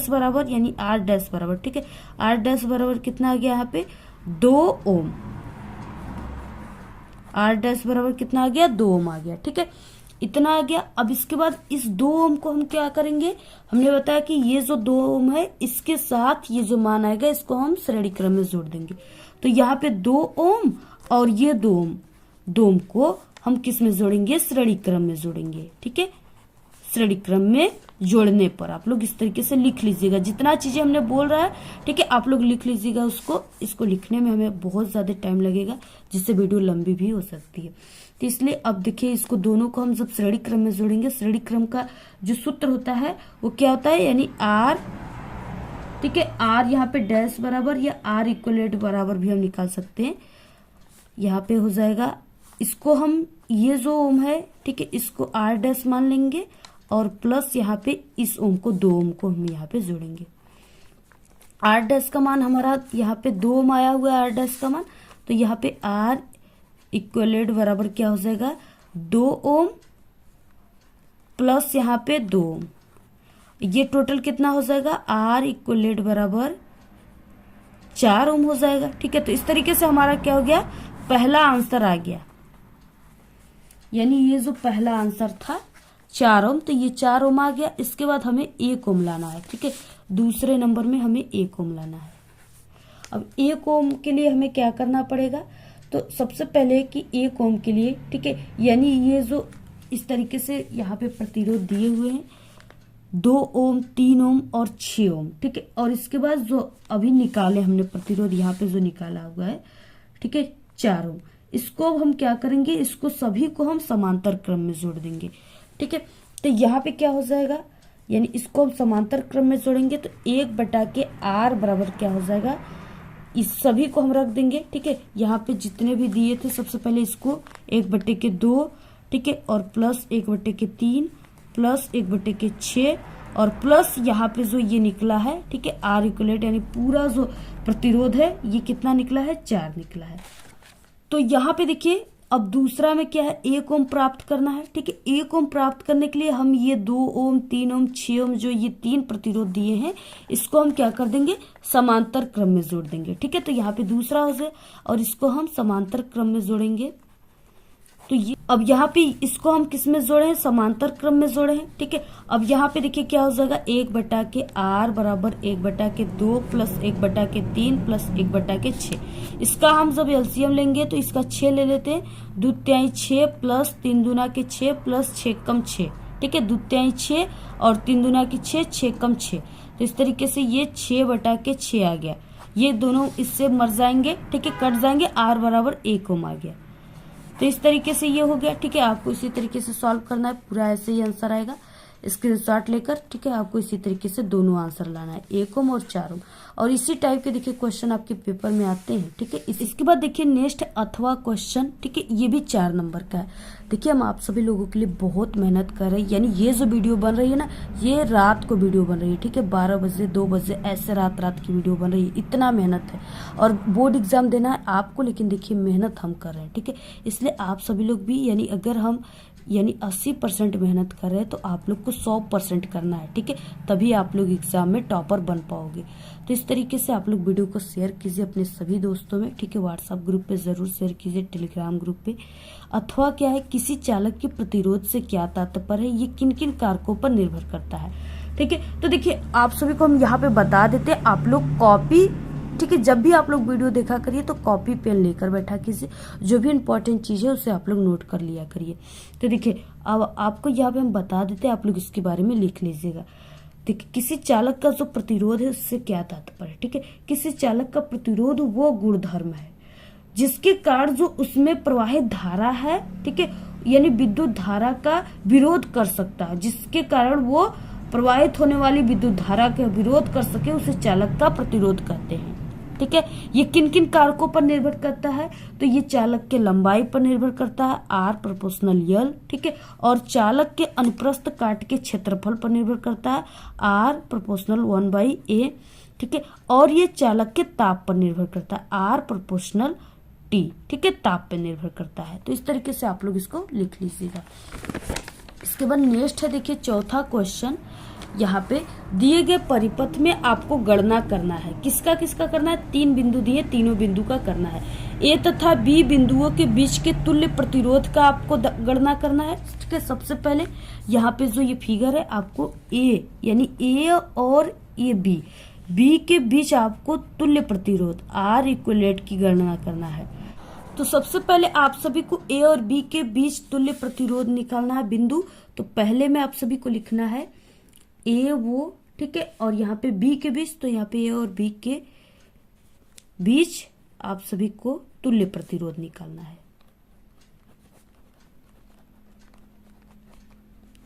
बराबर यानी r' बराबर, ठीक है, r' बराबर कितना आ गया यहाँ पे 2 ओम, r' बराबर कितना आ गया 2 ओम आ गया, ठीक है, इतना आ गया। अब इसके बाद इस 2 ओम को हम क्या करेंगे, हमने बताया कि ये जो 2 ओम है इसके साथ ये जो मान आएगा इसको हम श्रेणी क्रम में जोड़ देंगे। तो यहाँ पे 2 ओम और ये 2 ओम को हम किस में जोड़ेंगे, श्रेणी क्रम में जोड़ेंगे, ठीक है। श्रेणी क्रम में जोड़ने पर आप लोग इस तरीके से लिख लीजिएगा, जितना चीजें हमने बोल रहा है, ठीक है, आप लोग लिख लीजिएगा उसको। इसको लिखने में हमें बहुत ज्यादा टाइम लगेगा जिससे वीडियो लंबी भी हो सकती है, तो इसलिए अब देखिए इसको दोनों को हम जब श्रेणी क्रम में जोड़ेंगे, श्रेणी क्रम का जो सूत्र होता है वो क्या होता है, यानी r, ठीक है, r यहाँ पे डैश बराबर या r इक्वलेट बराबर भी हम निकाल सकते हैं। यहाँ पे हो जाएगा, इसको हम ये जो ओम है, ठीक है, इसको r' मान लेंगे और प्लस यहाँ पे इस ओम को 2 ओम को हम यहाँ पे जोड़ेंगे। r' का मान हमारा यहाँ पे 2 ओम आया हुआ है, r' का मान, तो यहाँ पे r इक्वलेट बराबर क्या हो जाएगा 2 ओम प्लस यहाँ पे 2 ओम, ये टोटल कितना हो जाएगा, r इक्वलेट बराबर 4 ओम हो जाएगा, ठीक है। तो इस तरीके से हमारा क्या हो गया, पहला आंसर आ गया, यानी ये जो पहला आंसर था 4 ओम, तो ये 4 ओम आ गया। इसके बाद हमें 1 ओम लाना है, ठीक है, दूसरे नंबर में हमें 1 ओम लाना है। अब 1 ओम के लिए हमें क्या करना पड़ेगा, तो सबसे पहले कि 1 ओम के लिए, ठीक है, यानी ये जो इस तरीके से यहाँ पे प्रतिरोध दिए हुए हैं 2 ओम, 3 ओम और 6 ओम, ठीक है, और इसके बाद जो अभी निकाले हमने प्रतिरोध यहाँ पे जो निकाला हुआ है, ठीक है, 4 ओम, इसको हम क्या करेंगे, इसको सभी को हम समांतर क्रम में जोड़ देंगे, ठीक है। तो यहाँ पे क्या हो जाएगा, यानी इसको हम समांतर क्रम में जोड़ेंगे तो 1/r बराबर क्या हो जाएगा, इस सभी को हम रख देंगे। ठीक है, यहाँ पे जितने भी दिए थे सबसे पहले इसको 1/2, ठीक है, और प्लस 1/3 प्लस 1/6 और प्लस यहाँ पे जो ये निकला है, ठीक है, आर इक्वलेट यानी पूरा जो प्रतिरोध है ये कितना निकला है, 4 निकला है। तो यहाँ पे देखिए अब दूसरा में क्या है, 1 ओम प्राप्त करना है। ठीक है, 1 ओम प्राप्त करने के लिए हम ये 2 ओम 3 ओम 6 ओम जो ये 3 प्रतिरोध दिए हैं इसको हम क्या कर देंगे, समांतर क्रम में जोड़ देंगे। ठीक है, तो यहाँ पे दूसरा हो जाए और इसको हम समांतर क्रम में जोड़ेंगे। तो ये अब यहाँ पे इसको हम किस में जोड़े हैं, समांतर क्रम में जोड़े हैं। ठीक है, अब यहाँ पे देखिए क्या हो जाएगा, 1/r बराबर 1/2 प्लस 1/3 प्लस 1/6। इसका हम जब एलसीएम लेंगे तो इसका 6 ले लेते हैं, 2 6 प्लस 3 दूना के 6 प्लस 6 कम 6। ठीक है, 2 6 और 3 दूना की 6, 6 कम 6। तो इस तरीके से ये 6/6 आ गया। ये दोनों इससे मर जाएंगे, ठीक है, कट जाएंगे, r बराबर 1 ओम आ गया। तो इस तरीके से ये हो गया। ठीक है, आपको इसी तरीके से सॉल्व करना है, पूरा ऐसे ही आंसर आएगा स्क्रीनशॉट लेकर। ठीक है, आपको इसी तरीके से दोनों आंसर लाना है, 1 ओम और 4 ओम। और इसी टाइप के देखिए क्वेश्चन आपके पेपर में आते हैं। ठीक है, इसके बाद देखिए नेक्स्ट अथवा क्वेश्चन, ठीक है, ये भी 4 नंबर का है। देखिए हम आप सभी लोगों के लिए बहुत मेहनत कर रहे हैं, यानी ये जो वीडियो बन रही है ना, ये रात को वीडियो बन रही है। ठीक है, 12 बजे 2 बजे ऐसे रात की वीडियो बन रही है, इतना मेहनत है। और बोर्ड एग्जाम देना है आपको, लेकिन देखिए मेहनत हम कर रहे हैं। ठीक है, इसलिए आप सभी लोग भी यानी अगर हम 80% मेहनत कर रहे हैं तो आप लोग को 100% करना है। ठीक है, तभी आप लोग एग्जाम में टॉपर बन पाओगे। तो इस तरीके से आप लोग वीडियो को शेयर कीजिए अपने सभी दोस्तों में। ठीक है, व्हाट्सएप ग्रुप पे जरूर शेयर कीजिए, टेलीग्राम ग्रुप पे। अथवा क्या है, किसी चालक के प्रतिरोध से क्या तात्पर्य है, ये किन किन कारकों पर निर्भर करता है। ठीक है, तो देखिए आप सभी को हम यहाँ पे बता देते हैं, आप लोग कॉपी, ठीक है, जब भी आप लोग वीडियो देखा करिए तो कॉपी पेन लेकर बैठा कीजिए, जो भी इंपॉर्टेंट चीज है उसे आप लोग नोट कर लिया करिए। तो देखिए अब आपको यहाँ पे हम बता देते हैं, आप लोग इसके बारे में लिख लीजिएगा। देखिए किसी चालक का जो प्रतिरोध है उससे क्या तात्पर्य है। ठीक है, किसी चालक का प्रतिरोध वो गुणधर्म है जिसके कारण जो उसमें प्रवाहित धारा है, ठीक है, यानी विद्युत धारा का विरोध कर सकता है, जिसके कारण वो प्रवाहित होने वाली विद्युत धारा का विरोध कर सके, उसे चालक का प्रतिरोध कहते हैं। ठीक है, ये किन किन कारकों पर निर्भर करता है, तो ये चालक के लंबाई पर निर्भर करता है, R प्रोपोर्शनल L। ठीक है, और चालक के अनुप्रस्थ काट के क्षेत्रफल पर निर्भर करता है, R प्रोपोर्शनल 1/A। ठीक है, और ये चालक के ताप पर निर्भर करता है, R प्रोपोर्शनल T। ठीक है, ताप पर निर्भर करता है। तो इस तरीके से आप लोग इसको लिख लीजिएगा। इसके बाद नेक्स्ट है देखिए चौथा क्वेश्चन, यहाँ पे दिए गए परिपथ में आपको गणना करना है। किसका किसका करना है, 3 बिंदु दिए, तीनों बिंदु का करना है। ए तथा बी बिंदुओं के बीच के तुल्य प्रतिरोध का आपको गणना करना है। ठीक है, सबसे पहले यहाँ पे जो ये फिगर है, आपको ए यानी ए और ए बी के बीच आपको तुल्य प्रतिरोध आर इक्वलेट की गणना करना है। तो सबसे पहले आप सभी को ए और बी के बीच तुल्य प्रतिरोध निकालना है बिंदु। तो पहले में आप सभी को लिखना है ए वो, ठीक है, और यहाँ पे बी के बीच, तो यहाँ पे ए और बी के बीच आप सभी को तुल्य प्रतिरोध निकालना है।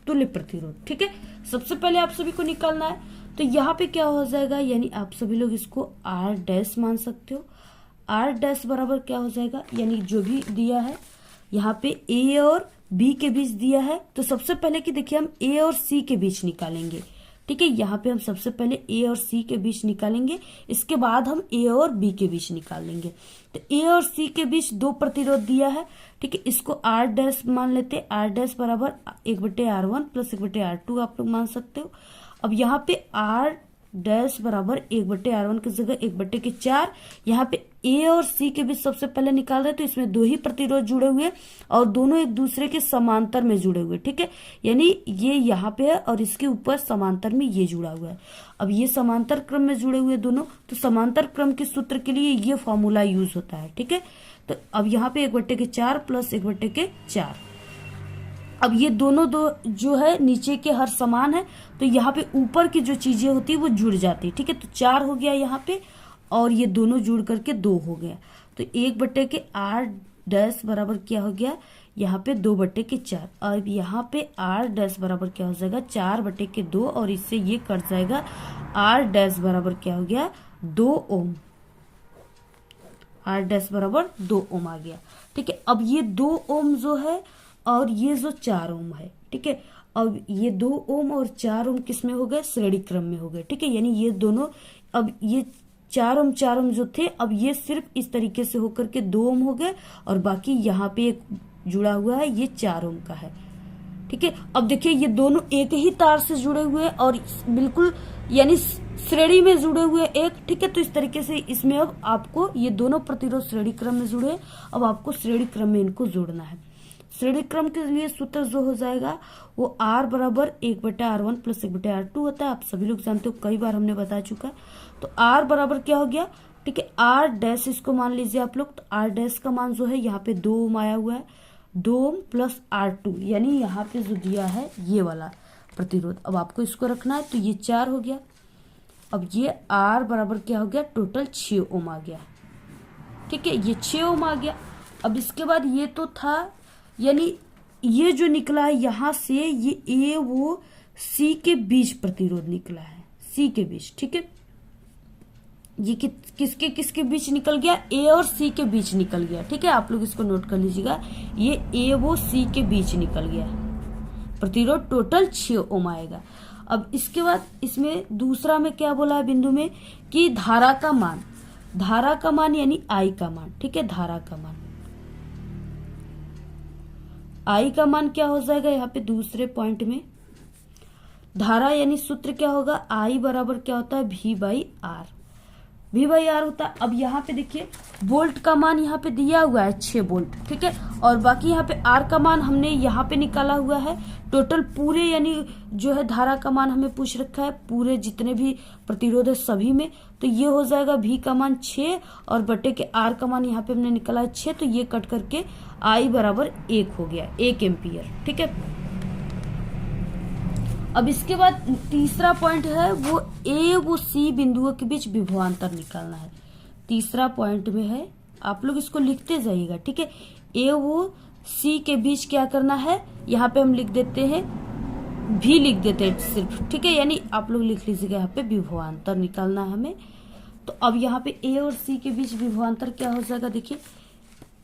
तुल्य प्रतिरोध, ठीक है, सबसे पहले आप सभी को निकालना है। तो यहाँ पे क्या हो जाएगा, यानी आप सभी लोग इसको आर डैश मान सकते हो। आर डैश बराबर क्या हो जाएगा, यानी जो भी दिया है यहाँ पे ए और बी के बीच दिया है, तो सबसे पहले कि देखिए हम ए और सी के बीच निकालेंगे। ठीक है, यहाँ पे हम सबसे पहले ए और सी के बीच निकालेंगे, इसके बाद हम ए और बी के बीच निकाल लेंगे। तो ए और सी के बीच 2 प्रतिरोध दिया है। ठीक है, इसको आर डैश मान लेते हैं। आर डैश बराबर 1/R1 प्लस 1/R2 आप लोग मान सकते हो। अब यहाँ पे आर डैश बराबर 1/R1 की जगह 1/4। यहाँ पे ए और सी के बीच सबसे पहले निकाल रहे, तो इसमें 2 ही प्रतिरोध जुड़े हुए और दोनों एक दूसरे के समांतर में जुड़े हुए। ठीक है, यानी ये यहाँ पे है और इसके ऊपर समांतर में ये जुड़ा हुआ है। अब ये समांतर क्रम में जुड़े हुए दोनों, तो समांतर क्रम के सूत्र के लिए ये फॉर्मूला यूज होता है। ठीक है, तो अब यहाँ पे 1/4 प्लस 1/4। अब ये दोनों जो है नीचे के हर समान है, तो यहाँ पे ऊपर की जो चीजें होती है वो जुड़ जाती है। ठीक है, तो 4 हो गया यहाँ पे और ये दोनों जुड़ करके 2 हो गया। तो 1/R डैश बराबर क्या हो गया, यहाँ पे 2/4। अब यहाँ पे R डैश बराबर क्या हो जाएगा 4/2 और इससे ये कट जाएगा। R डैश बराबर क्या हो गया 2 ओम। R डैश बराबर 2 ओम आ गया। ठीक है, अब ये 2 ओम जो है और ये जो 4 ओम है, ठीक है, अब ये 2 ओम और 4 ओम किस में हो गए श्रेणी क्रम में हो गए। ठीक है, यानी ये दोनों, अब ये 4 ओम जो थे अब ये सिर्फ इस तरीके से होकर के 2 ओम हो गए और बाकी यहाँ पे एक जुड़ा हुआ है ये 4 ओम का है। ठीक है, अब देखिए ये दोनों एक ही तार से जुड़े हुए हैं और बिल्कुल यानी श्रेणी में जुड़े हुए एक। ठीक है, तो इस तरीके से इसमें अब आपको ये दोनों प्रतिरोध श्रेणी क्रम में जुड़े हैं, अब आपको श्रेणी क्रम में इनको जोड़ना है। श्रेणी क्रम के लिए सूत्र जो हो जाएगा वो R बराबर 1/R1 प्लस 1/R2 होता है। आप सभी लोग जानते हो, कई बार हमने बता चुका है। तो R बराबर क्या हो गया, ठीक है, R डैश इसको मान लीजिए आप लोग। तो R डैश का मान जो है यहाँ पे 2 ओम आया हुआ है, 2 ओम प्लस R2 यानी यहाँ पे जो दिया है ये वाला प्रतिरोध। अब आपको इसको रखना है तो ये 4 हो गया। अब ये R बराबर क्या हो गया टोटल 6 ओम आ गया। ठीक है, ये 6 ओम आ गया। अब इसके बाद ये तो था, यानी ये जो निकला है यहाँ से ये A वो C के बीच प्रतिरोध निकला है, C के बीच। ठीक है, ये किसके किसके बीच निकल गया, A और C के बीच निकल गया। ठीक है, आप लोग इसको नोट कर लीजिएगा, ये A वो C के बीच निकल गया। प्रतिरोध टोटल 6 ओम आएगा। अब इसके बाद इसमें दूसरा में क्या बोला है बिंदु में कि धारा का मान यानी I का मान। ठीक है, धारा का मान, I का मान क्या हो जाएगा यहाँ पे दूसरे पॉइंट में, धारा यानी सूत्र क्या होगा I बराबर क्या होता है V/R होता है। अब यहाँ पे देखिए वोल्ट का मान यहाँ पे दिया हुआ है 6 वोल्ट। ठीक है, और बाकी यहाँ पे R का मान हमने यहाँ पे निकाला हुआ है। टोटल पूरे यानी जो है धारा का मान हमें पूछ रखा है पूरे जितने भी प्रतिरोध है सभी में। तो ये हो जाएगा V का मान 6 और बटे के R का मान यहाँ पे हमने निकाला है 6, तो ये कट करके I बराबर 1 हो गया, 1 एम्पियर। ठीक है, अब इसके बाद तीसरा पॉइंट है वो A वो C बिंदुओं के बीच विभवांतर निकालना है। तीसरा पॉइंट में है, आप लोग इसको लिखते जाइएगा। ठीक है, A वो C के बीच क्या करना है, यहाँ पे हम लिख देते हैं V लिख देते हैं सिर्फ। ठीक है, यानी आप लोग लिख लीजिएगा यहाँ पे विभवांतर निकालना है हमें। तो अब यहाँ पे A और C के बीच विभवांतर क्या हो जाएगा, देखिए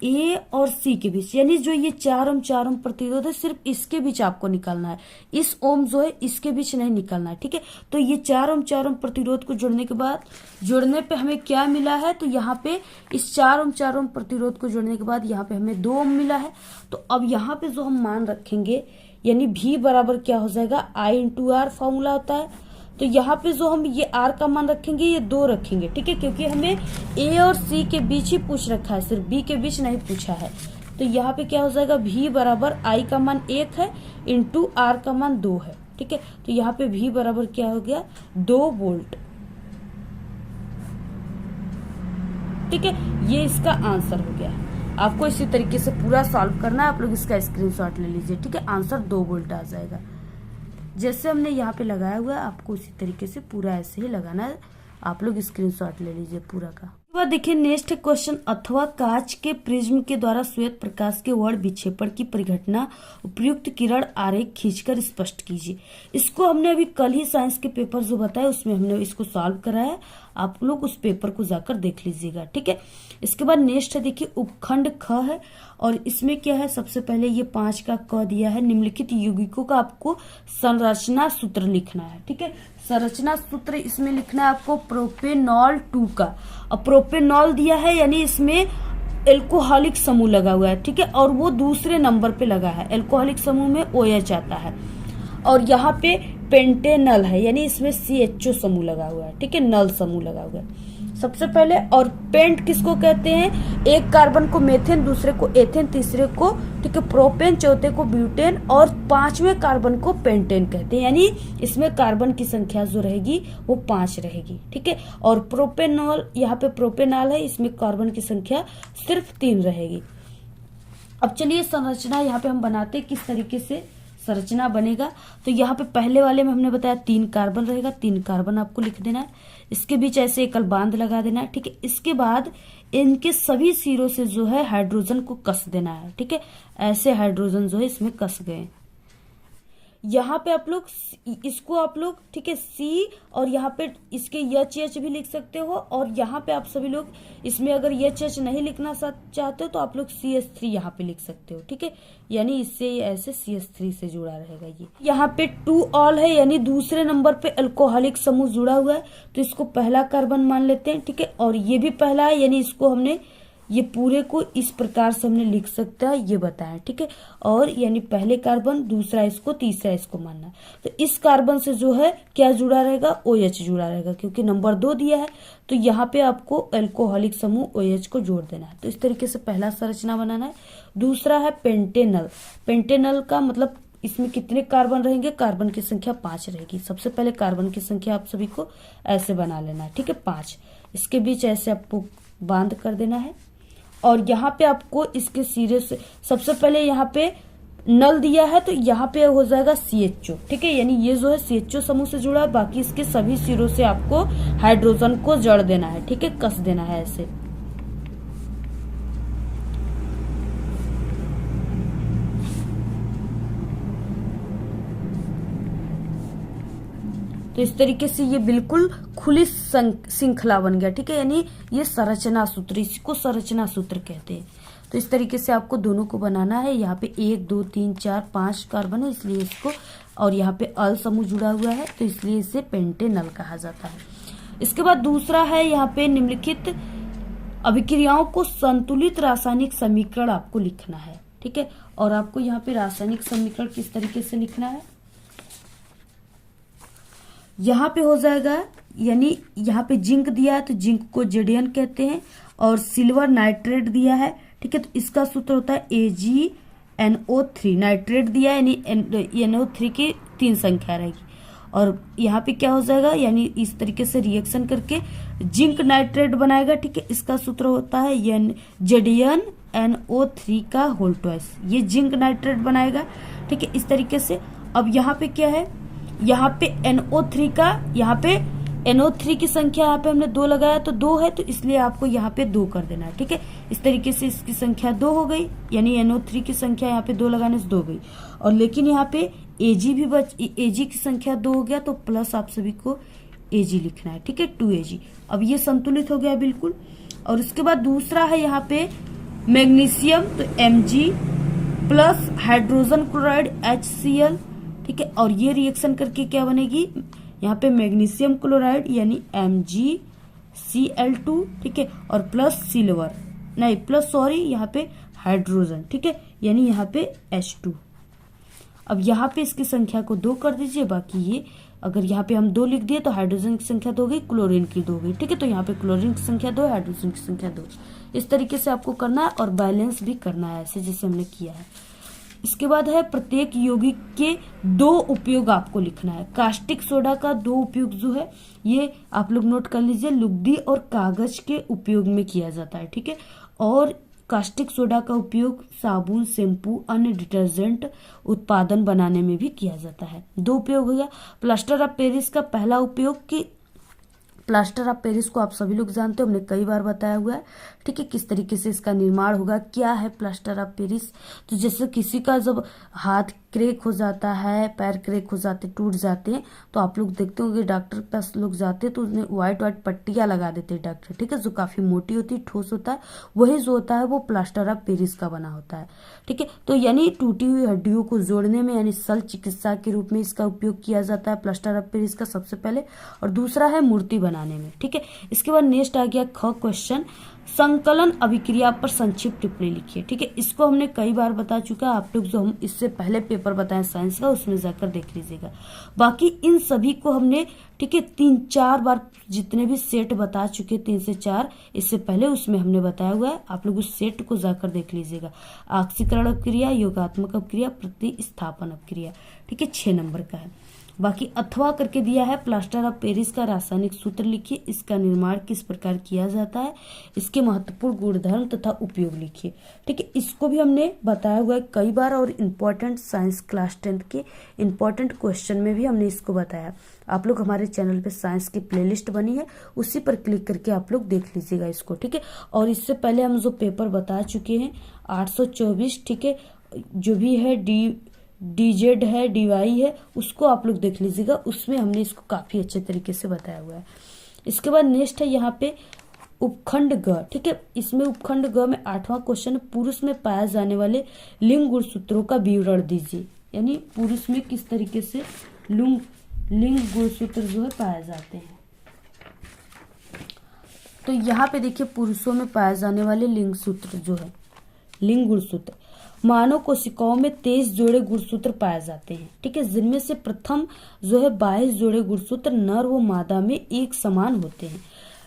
A और C के बीच यानी जो ये 4 ओम प्रतिरोध है सिर्फ इसके बीच आपको निकालना है, इस ओम जो है इसके बीच नहीं निकालना है। ठीक है, तो ये 4 ओम प्रतिरोध को जोड़ने के बाद जोड़ने पे हमें क्या मिला है, तो यहाँ पे इस 4 ओम प्रतिरोध को जोड़ने के बाद यहाँ पे हमें 2 ओम मिला है। तो अब यहाँ पे जो हम मान रखेंगे यानी V बराबर क्या हो जाएगा I/R फॉर्मूला होता है। तो यहाँ पे जो हम ये R का मान रखेंगे ये 2 रखेंगे। ठीक है, क्योंकि हमें A और C के बीच ही पूछ रखा है, सिर्फ B के बीच नहीं पूछा है। तो यहाँ पे क्या हो जाएगा V बराबर I का मान 1 है इंटू R का मान 2 है। ठीक है, तो यहाँ पे V बराबर क्या हो गया 2 वोल्ट। ठीक है, ये इसका आंसर हो गया। आपको इसी तरीके से पूरा सॉल्व करना है, आप लोग इसका स्क्रीनशॉट ले लीजिए। ठीक है, आंसर 2 वोल्ट आ जाएगा। जैसे हमने यहाँ पे लगाया हुआ है आपको उसी तरीके से पूरा ऐसे ही लगाना है। आप लोग स्क्रीनशॉट ले लीजिए पूरा का। बाद देखिए नेक्स्ट क्वेश्चन, अथवा कांच के प्रिज्म के द्वारा श्वेत प्रकाश के वर्ण विक्षेपण की परिघटना उपयुक्त किरण आरेख खींचकर स्पष्ट कीजिए। इसको हमने अभी कल ही साइंस के पेपर जो बताया उसमें हमने इसको सॉल्व कराया, आप लोग उस पेपर को जाकर देख लीजिएगा। ठीक है, इसके बाद नेक्स्ट है देखिए उपखंड ख है और इसमें क्या है, सबसे पहले ये 5 का क दिया है। निम्नलिखित यौगिकों का आपको संरचना सूत्र लिखना है। ठीक है, संरचना सूत्र इसमें लिखना है आपको प्रोपेनॉल 2 का। अब प्रोपेनॉल दिया है यानी इसमें एल्कोहलिक समूह लगा हुआ है। ठीक है, और वो दूसरे नंबर पे लगा है, एल्कोहलिक समूह में OH आता है। और यहाँ पे पेंटेनल है यानी इसमें CHO समूह लगा हुआ है। ठीक है, नल समूह लगा हुआ है सबसे पहले। और पेंट किसको कहते हैं, एक कार्बन को मेथेन, दूसरे को एथेन, तीसरे को ठीक है प्रोपेन, चौथे को ब्यूटेन और 5वें कार्बन को पेंटेन कहते हैं। यानी इसमें कार्बन की संख्या जो रहेगी वो 5 रहेगी। ठीक है, और प्रोपेनॉल यहाँ पे प्रोपेनॉल है, इसमें कार्बन की संख्या सिर्फ 3 रहेगी। अब चलिए संरचना यहाँ पे हम बनाते किस तरीके से संरचना बनेगा। तो यहाँ पे पहले वाले में हमने बताया 3 कार्बन रहेगा, 3 कार्बन आपको लिख देना है, इसके बीच ऐसे एकल बांध लगा देना है, ठीक है। इसके बाद इनके सभी सिरों से जो है हाइड्रोजन को कस देना है, ठीक है। ऐसे हाइड्रोजन जो है इसमें कस गए। यहाँ पे आप लोग इसको आप लोग, ठीक है, सी और यहाँ पे इसके एच भी लिख सकते हो, और यहाँ पे आप सभी लोग इसमें अगर एच नहीं लिखना चाहते हो तो आप लोग CH3 यहाँ पे लिख सकते हो, ठीक है। यानी इससे ये ऐसे CH3 से जुड़ा रहेगा। ये यहाँ पे 2 ऑल है, यानी दूसरे नंबर पे अल्कोहलिक समूह जुड़ा हुआ है, तो इसको पहला कार्बन मान लेते हैं, ठीक है। और ये भी पहला है, यानी इसको हमने ये पूरे को इस प्रकार से हमने लिख सकता है, ये बताया, ठीक है। और यानी पहले कार्बन, दूसरा इसको, तीसरा इसको मानना है। तो इस कार्बन से जो है क्या जुड़ा रहेगा, OH जुड़ा रहेगा, क्योंकि नंबर 2 दिया है, तो यहाँ पे आपको अल्कोहलिक समूह OH को जोड़ देना है। तो इस तरीके से पहला संरचना बनाना है। दूसरा है पेंटेनल। पेंटेनल का मतलब इसमें कितने कार्बन रहेंगे, कार्बन की संख्या 5 रहेगी। सबसे पहले कार्बन की संख्या आप सभी को ऐसे बना लेना है, ठीक है, 5। इसके बीच ऐसे आपको बांध कर देना है, और यहाँ पे आपको इसके सिरे से सबसे पहले यहाँ पे नल दिया है, तो यहाँ पे हो जाएगा CHO, ठीक है। यानी ये जो है CHO समूह से जुड़ा है, बाकी इसके सभी सिरों से आपको हाइड्रोजन को जड़ देना है, ठीक है, कस देना है ऐसे। तो इस तरीके से ये बिल्कुल खुली श्रृंखला बन गया, ठीक है। यानी ये संरचना सूत्र, इसको संरचना सूत्र कहते हैं। तो इस तरीके से आपको दोनों को बनाना है। यहाँ पे 1 2 3 4 5 कार्बन है, इसलिए इसको, और यहाँ पे अल समूह जुड़ा हुआ है, तो इसलिए इसे पेंटेनल कहा जाता है। इसके बाद दूसरा है यहाँ पे निम्नलिखित अभिक्रियाओं को संतुलित रासायनिक समीकरण आपको लिखना है, ठीक है। और आपको यहाँ पे रासायनिक समीकरण किस तरीके से लिखना है, यहाँ पे हो जाएगा, यानी यहाँ पे जिंक दिया है तो जिंक को जेडियन कहते हैं, और सिल्वर नाइट्रेट दिया है, ठीक है। तो इसका सूत्र होता है AgNO3। नाइट्रेट दिया है, यानी NO3 की 3 संख्या रहेगी, और यहाँ पे क्या हो जाएगा, यानी इस तरीके से रिएक्शन करके जिंक नाइट्रेट बनाएगा, ठीक है। इसका सूत्र होता है ZnNO3 का होल ट्वाइस, ये जिंक नाइट्रेट बनाएगा, ठीक है, इस तरीके से। अब यहाँ पे क्या है, यहाँ पे NO3 का, यहाँ पे NO3 की संख्या यहाँ पे हमने 2 लगाया, तो 2 है, तो इसलिए आपको यहाँ पे 2 कर देना है, ठीक है। इस तरीके से इसकी संख्या 2 हो गई, यानी NO3 की संख्या यहाँ पे 2 लगाने से 2 गई, और लेकिन यहाँ पे Ag की संख्या 2 हो गया, तो प्लस आप सभी को Ag लिखना है, ठीक है, 2Ag। अब ये संतुलित हो गया बिल्कुल। और इसके बाद दूसरा है यहाँ पे मैग्नीशियम, तो Mg plus hydrogen chloride HCl, ठीक है। और ये रिएक्शन करके क्या बनेगी, यहाँ पे मैग्नीशियम क्लोराइड यानी MgCl2, ठीक है, और प्लस सिल्वर, नहीं प्लस सॉरी, यहाँ पे हाइड्रोजन, ठीक है, यानी यहाँ पे H2। अब यहाँ पे इसकी संख्या को 2 कर दीजिए, बाकी ये अगर यहाँ पे हम 2 लिख दिए तो हाइड्रोजन की संख्या 2 हो गई, क्लोरीन की 2 हो गई, ठीक है। तो यहाँ पे क्लोरीन की संख्या 2, हाइड्रोजन की संख्या 2। इस तरीके से आपको करना है, और बैलेंस भी करना है ऐसे जैसे हमने किया है। इसके बाद है प्रत्येक यौगिक के 2 उपयोग आपको लिखना है। कास्टिक सोडा का 2 उपयोग जो है ये आप लोग नोट कर लीजिए, लुगदी और कागज के उपयोग में किया जाता है, ठीक है। और कास्टिक सोडा का उपयोग साबुन, शैम्पू, अन्य डिटर्जेंट उत्पादन बनाने में भी किया जाता है। 2 उपयोग हो गया। प्लास्टर ऑफ पेरिस का पहला उपयोग, कि प्लास्टर ऑफ पेरिस को आप सभी लोग जानते हो, हमने कई बार बताया हुआ है, ठीक है, किस तरीके से इसका निर्माण होगा। क्या है प्लास्टर ऑफ पेरिस, तो जैसे किसी का जब हाथ क्रैक हो जाता है, पैर क्रैक हो जाते, टूट जाते हैं, तो आप लोग देखते होंगे डॉक्टर के पास लोग जाते हैं तो उसमें व्हाइट पट्टियां लगा देते हैं डॉक्टर, ठीक है, जो काफी मोटी होती है, ठोस होता है, वही जो होता है वो प्लास्टर ऑफ पेरिस का बना होता है, ठीक है। तो यानी टूटी हुई हड्डियों को जोड़ने में, यानी शल्य चिकित्सा के रूप में इसका उपयोग किया जाता है प्लास्टर ऑफ पेरिस का, सबसे पहले। और दूसरा है मूर्ति बनाने में, ठीक है। इसके बाद नेक्स्ट आ गया ख क्वेश्चन, संकलन अभिक्रिया पर संक्षिप्त टिप्पणी लिखिए, ठीक है। इसको हमने कई बार बता चुका है, आप लोग जो हम इससे पहले पेपर बताएं साइंस का, उसमें जाकर देख लीजिएगा। बाकी इन सभी को हमने, ठीक है, 3-4 बार जितने भी सेट बता चुके, 3 से 4 इससे पहले उसमें हमने बताया हुआ है, आप लोग उस सेट को जाकर देख लीजिएगा। ऑक्सीकरण अपक्रिया, योगात्मक अपक्रिया, प्रतिस्थापन अपक्रिया, ठीक है, 6 नंबर का है। बाकी अथवा करके दिया है, प्लास्टर ऑफ पेरिस का रासायनिक सूत्र लिखिए, इसका निर्माण किस प्रकार किया जाता है, इसके महत्वपूर्ण गुणधर्म तथा उपयोग लिखिए। ठीक है, इसको भी हमने बताया हुआ है कई बार और इम्पोर्टेंट साइंस क्लास 10 के इम्पोर्टेंट क्वेश्चन में भी हमने इसको बताया। आप लोग हमारे चैनल पे साइंस की प्लेलिस्ट बनी है, उसी पर क्लिक करके आप लोग देख लीजिएगा इसको। ठीक है, और इससे पहले हम जो पेपर बता चुके हैं 824, ठीक है, जो भी है डीजेड है, डीवाई है, उसको आप लोग देख लीजिएगा, उसमें हमने इसको काफी अच्छे तरीके से बताया हुआ है। इसके बाद नेक्स्ट है यहाँ पे उपखंड ग। ठीक है, इसमें उपखंड ग में 8वां क्वेश्चन, पुरुष में पाए जाने वाले लिंग गुणसूत्रों का विवरण दीजिए। यानी पुरुष में किस तरीके से लिंग गुणसूत्र जो है पाए जाते हैं। तो यहाँ पे देखिए पुरुषों में पाए जाने वाले लिंग सूत्र जो है, लिंग गुणसूत्र, मानव कोशिकाओं में 23 जोड़े गुणसूत्र पाए जाते हैं। ठीक है, जिनमें से प्रथम जो है 22 जोड़े गुणसूत्र नर व मादा में एक समान होते हैं।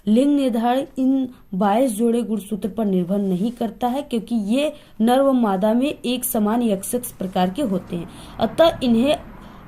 लिंग निर्धारण इन 22 जोड़े गुणसूत्र पर निर्भर नहीं करता है, क्योंकि ये नर व मादा में एक समान XX प्रकार के होते हैं, अतः इन्हें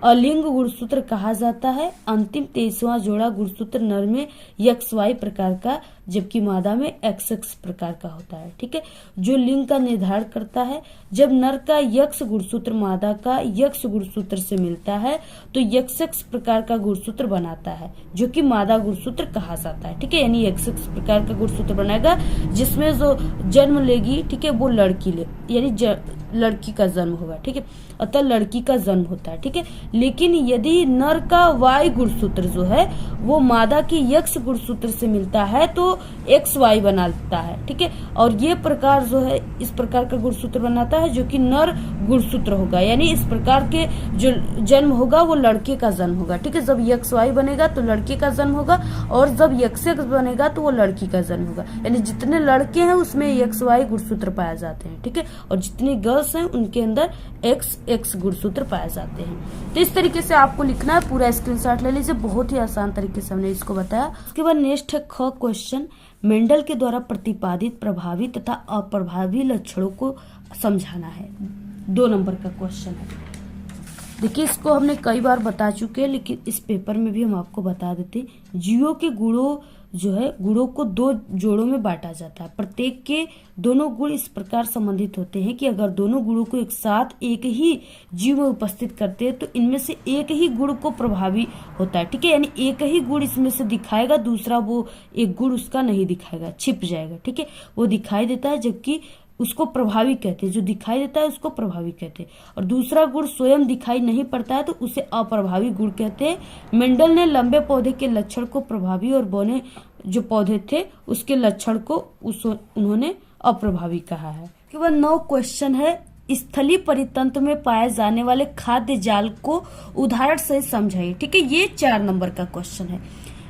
अलिंग गुणसूत्र कहा जाता है। अंतिम 23वां जोड़ा गुणसूत्र नर में XY प्रकार का, जबकि मादा में XX प्रकार का होता है। ठीक है, जो लिंग का निर्धारण करता है, जब नर का X गुणसूत्र मादा का X गुणसूत्र से मिलता है तो XX प्रकार का गुणसूत्र बनाता है, जो कि मादा गुणसूत्र कहा जाता है। ठीक है, यानी XX प्रकार का गुणसूत्र बनाएगा, जिसमें जो जन्म लेगी, ठीक है, वो लड़की यानी लड़की का जन्म होगा। ठीक है, अतः लड़की का जन्म होता है। ठीक है, लेकिन यदि नर का Y गुणसूत्र जो है वो मादा की X गुणसूत्र से मिलता है तो XY बनाता है। ठीक है, और ये प्रकार जो है इस प्रकार का गुणसूत्र बनाता है, जो कि नर गुणसूत्र होगा। यानी इस प्रकार के जो जन्म होगा वो लड़के का जन्म होगा। ठीक है, जब XY बनेगा तो लड़के का जन्म होगा, और जब XX बनेगा तो वो लड़की का जन्म होगा। यानी जितने लड़के हैं उसमें XY गुणसूत्र पाए जाते हैं। ठीक है, और जितनी गर्ल्स हैं उनके अंदर XX गुणसूत्र पाए जाते हैं। तो इस तरीके से आपको लिखना है, पूरा स्क्रीनशॉट ले लीजिए, बहुत ही आसान तरीके से हमने इसको बताया। उसके बाद नेक्स्ट है ख क्वेश्चन, मेंडल के द्वारा प्रतिपादित प्रभावी तथा अप्रभावी लक्षणों को समझाना है। 2 नंबर का क्वेश्चन है। देखिए, इसको हमने कई बार बता चुके हैं, लेकिन इस पेपर में भी हम आपको बता देते हैं। जीवों के गुणों जो है, गुणों को 2 जोड़ों में बांटा जाता है। प्रत्येक के दोनों गुण इस प्रकार संबंधित होते हैं कि अगर दोनों गुणों को एक साथ एक ही जीव में उपस्थित करते हैं तो इनमें से एक ही गुण को प्रभावी होता है। ठीक है, यानी एक ही गुण इसमें से दिखाएगा, दूसरा वो एक गुण उसका नहीं दिखाएगा, छिप जाएगा। ठीक है, वो दिखाई देता है, जबकि उसको प्रभावी कहते हैं। जो दिखाई देता है उसको प्रभावी कहते हैं, और दूसरा गुण स्वयं दिखाई नहीं पड़ता है तो उसे अप्रभावी गुण कहते हैं। मेंडल ने लंबे पौधे के लक्षण को प्रभावी और बौने जो पौधे थे उसके लक्षण को उन्होंने अप्रभावी कहा है। उसके बाद 9 क्वेश्चन है, स्थलीय परितंत्र में पाए जाने वाले खाद्य जाल को उदाहरण से समझाइए। ठीक है, ये 4 नंबर का क्वेश्चन है।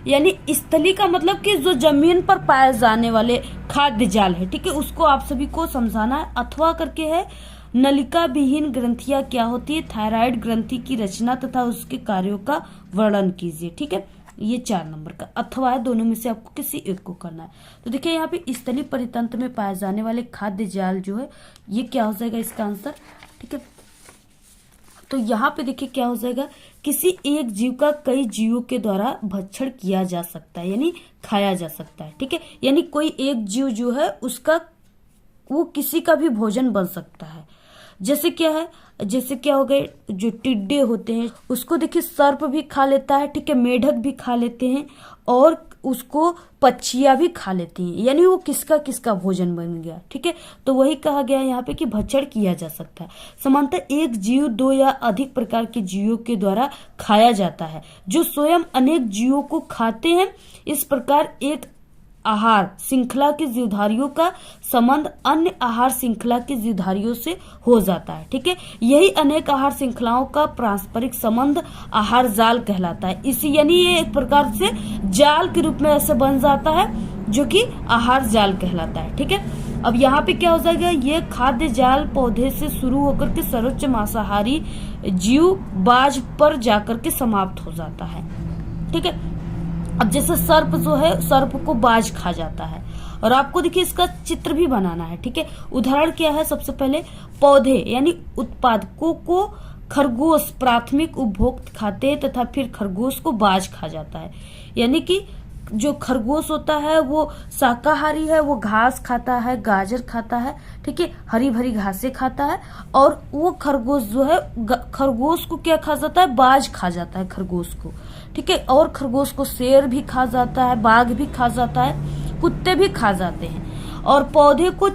यानी स्थली का मतलब कि जो जमीन पर पाए जाने वाले खाद्य जाल है, ठीक है, उसको आप सभी को समझाना है। अथवा करके है, नलिका विहीन ग्रंथियां क्या होती है, थायराइड ग्रंथि की रचना तथा उसके कार्यों का वर्णन कीजिए। ठीक है, ये 4 नंबर का अथवा है, दोनों में से आपको किसी एक को करना है। तो देखिए यहाँ पे स्थलीय परितंत्र में पाए जाने वाले खाद्य जाल जो है, ये क्या हो जाएगा इसका आंसर। ठीक है, तो यहाँ पे देखिए क्या हो जाएगा, किसी एक जीव का कई जीवों के द्वारा भक्षण किया जा सकता है, यानी खाया जा सकता है। ठीक है, यानी कोई एक जीव जो है उसका वो किसी का भी भोजन बन सकता है। जैसे क्या है, जैसे क्या हो गए, जो टिड्डे होते हैं उसको देखिए सर्प भी खा लेता है। ठीक है, मेढक भी खा लेते हैं, और उसको पक्षियां भी खा लेती हैं, यानी वो किसका किसका भोजन बन गया। ठीक है, तो वही कहा गया यहाँ पे कि भक्षण किया जा सकता है। समानतः एक जीव 2 या अधिक प्रकार के जीवों के द्वारा खाया जाता है, जो स्वयं अनेक जीवों को खाते हैं। इस प्रकार एक आहार श्रृंखला के जीवधारियों का संबंध अन्य आहार श्रृंखला के जीवधारियों से हो जाता है। ठीक है, यही अनेक आहार श्रृंखलाओं का पारस्परिक संबंध आहार जाल कहलाता है। इसी यानी ये एक प्रकार से जाल के रूप में ऐसे बन जाता है, जो कि आहार जाल कहलाता है। ठीक है, अब यहाँ पे क्या हो जाएगा, ये खाद्य जाल पौधे से शुरू होकर के सर्वोच्च मांसाहारी जीव बाज पर जाकर के समाप्त हो जाता है। ठीक है, अब जैसे सर्प जो है, सर्प को बाज खा जाता है, और आपको देखिए इसका चित्र भी बनाना है। ठीक है, उदाहरण क्या है, सबसे पहले पौधे यानी उत्पादकों को खरगोश प्राथमिक उपभोक्त खाते हैं तथा फिर खरगोश को बाज खा जाता है। यानी कि जो खरगोश होता है वो शाकाहारी है, वो घास खाता है, गाजर खाता है, ठीक है, हरी भरी घासें खाता है। और वो खरगोश जो है खरगोश को क्या खा जाता है, बाज खा जाता है खरगोश को, ठीक है। और खरगोश को शेर भी खा जाता है, बाघ भी खा जाता है, कुत्ते भी खा जाते हैं। और पौधे को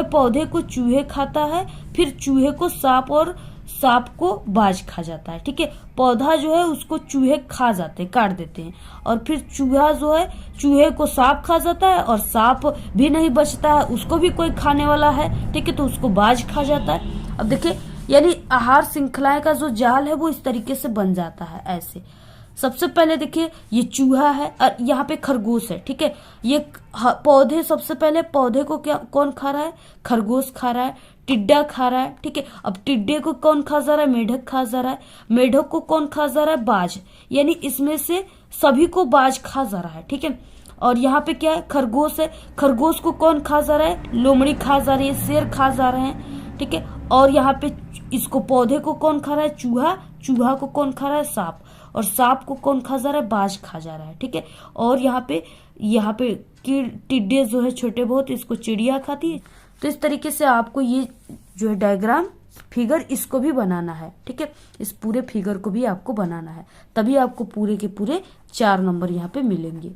पौधे को चूहे खाता है, फिर चूहे को सांप और सांप को बाज खा जाता है, ठीक है। पौधा जो है उसको चूहे खा जाते हैं, काट देते हैं। और फिर चूहा जो है चूहे को सांप खा जाता है, और सांप भी नहीं बचता है, उसको भी कोई खाने वाला है, ठीक है, तो उसको बाज खा जाता है। अब देखिए यानी आहार श्रृंखलाएं का जो जाल है वो इस तरीके से बन जाता है ऐसे। सबसे पहले देखिए ये चूहा है और यहाँ पे खरगोश है, ठीक है। ये पौधे, सबसे पहले पौधे को क्या कौन खा रहा है, खरगोश खा रहा है, टिड्डा खा रहा है, ठीक है। अब टिड्डे को कौन खा जा रहा है, मेढक खा जा रहा है, मेढक को कौन खा जा रहा है, बाज, यानी इसमें से सभी को बाज खा जा रहा है, ठीक है। और यहाँ पे क्या है, खरगोश है, खरगोश को कौन खा जा रहा है, लोमड़ी खा जा रही है, शेर खा जा रहे हैं, ठीक है। और यहाँ पे इसको पौधे को कौन खा रहा है, चूहा, चूहा को कौन खा रहा है, सांप, और सांप को कौन खा जा रहा है, बाज खा जा रहा है, ठीक है। और यहाँ पे टिड्डे जो है छोटे बहुत, इसको चिड़िया खाती है। तो इस तरीके से आपको ये जो है डायग्राम फिगर इसको भी बनाना है, ठीक है। इस पूरे फिगर को भी आपको बनाना है, तभी आपको पूरे के पूरे 4 नंबर यहाँ पे मिलेंगे।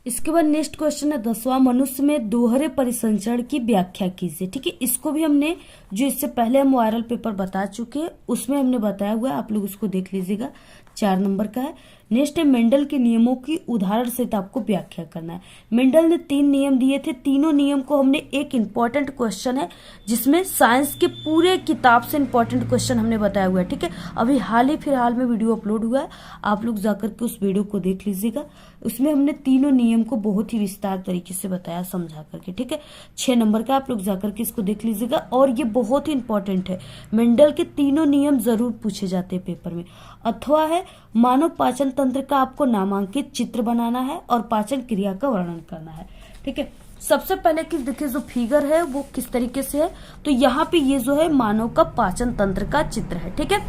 इसके बाद नेक्स्ट क्वेश्चन है 10वां, मनुष्य में दोहरे परिसंचरण की व्याख्या कीजिए, ठीक है। इसको भी हमने जो इससे पहले हम वायरल पेपर बता चुके हैं उसमें हमने बताया हुआ है, आप लोग उसको देख लीजिएगा, 4 नंबर का है। नेक्स्ट है मेंडल के नियमों की उदाहरण सहित आपको व्याख्या करना है। मेंडल ने 3 नियम दिए थे, तीनों नियम को हमने, एक इंपॉर्टेंट क्वेश्चन है जिसमें साइंस के पूरे किताब से इंपॉर्टेंट क्वेश्चन हमने बताया हुआ है, ठीक है। अभी हाल ही फिलहाल में वीडियो अपलोड हुआ है, आप लोग जाकर के उस वीडियो को देख लीजिएगा। उसमें हमने तीनों नियम को बहुत ही विस्तार तरीके से बताया, समझा करके, ठीक है। 6 नंबर का आप लोग जाकर के इसको देख लीजिएगा। और ये बहुत ही इंपॉर्टेंट है, मेंडल के तीनों नियम जरूर पूछे जाते हैं पेपर में। अथवा है मानव पाचन तंत्र का आपको नामांकित चित्र बनाना है और पाचन क्रिया का वर्णन करना है, ठीक है। सबसे पहले कि देखिए जो फिगर है वो किस तरीके से है, तो यहाँ पे ये जो है मानव का पाचन तंत्र का चित्र है, ठीक है।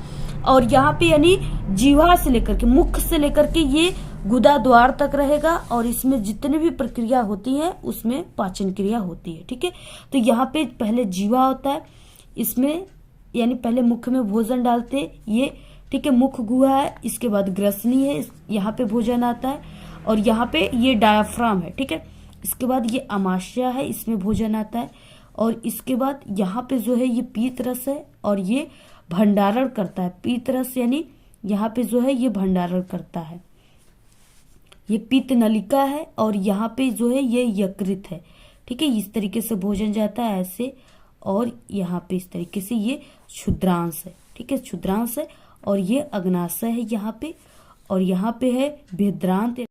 और यहाँ पे यानी जीवा से लेकर के, मुख से लेकर के ये गुदा द्वार तक रहेगा, और इसमें जितनी भी प्रक्रिया होती है उसमें पाचन क्रिया होती है, ठीक है। तो यहाँ पे पहले जीवा होता है, इसमें यानी पहले मुख में भोजन डालते ये, ठीक है, मुख गुहा है, इसके बाद ग्रसनी है, यहाँ पे भोजन आता है, और यहाँ पे ये डायाफ्राम है, ठीक है। इसके बाद ये अमाशय है, इसमें भोजन आता है, और इसके बाद यहाँ पे जो है ये पीत रस है, और ये भंडारण करता है, पीत रस यानी यहाँ पे जो है ये भंडारण करता है, ये पित्त नलिका है, और यहाँ पे जो है ये यकृत है, ठीक है। इस तरीके से भोजन जाता है ऐसे, और यहाँ पे इस तरीके से ये क्षुद्रांश है, ठीक है, क्षुद्रांश है, और ये अग्नाशय है यहाँ पे, और यहाँ पे है भेद्रांत,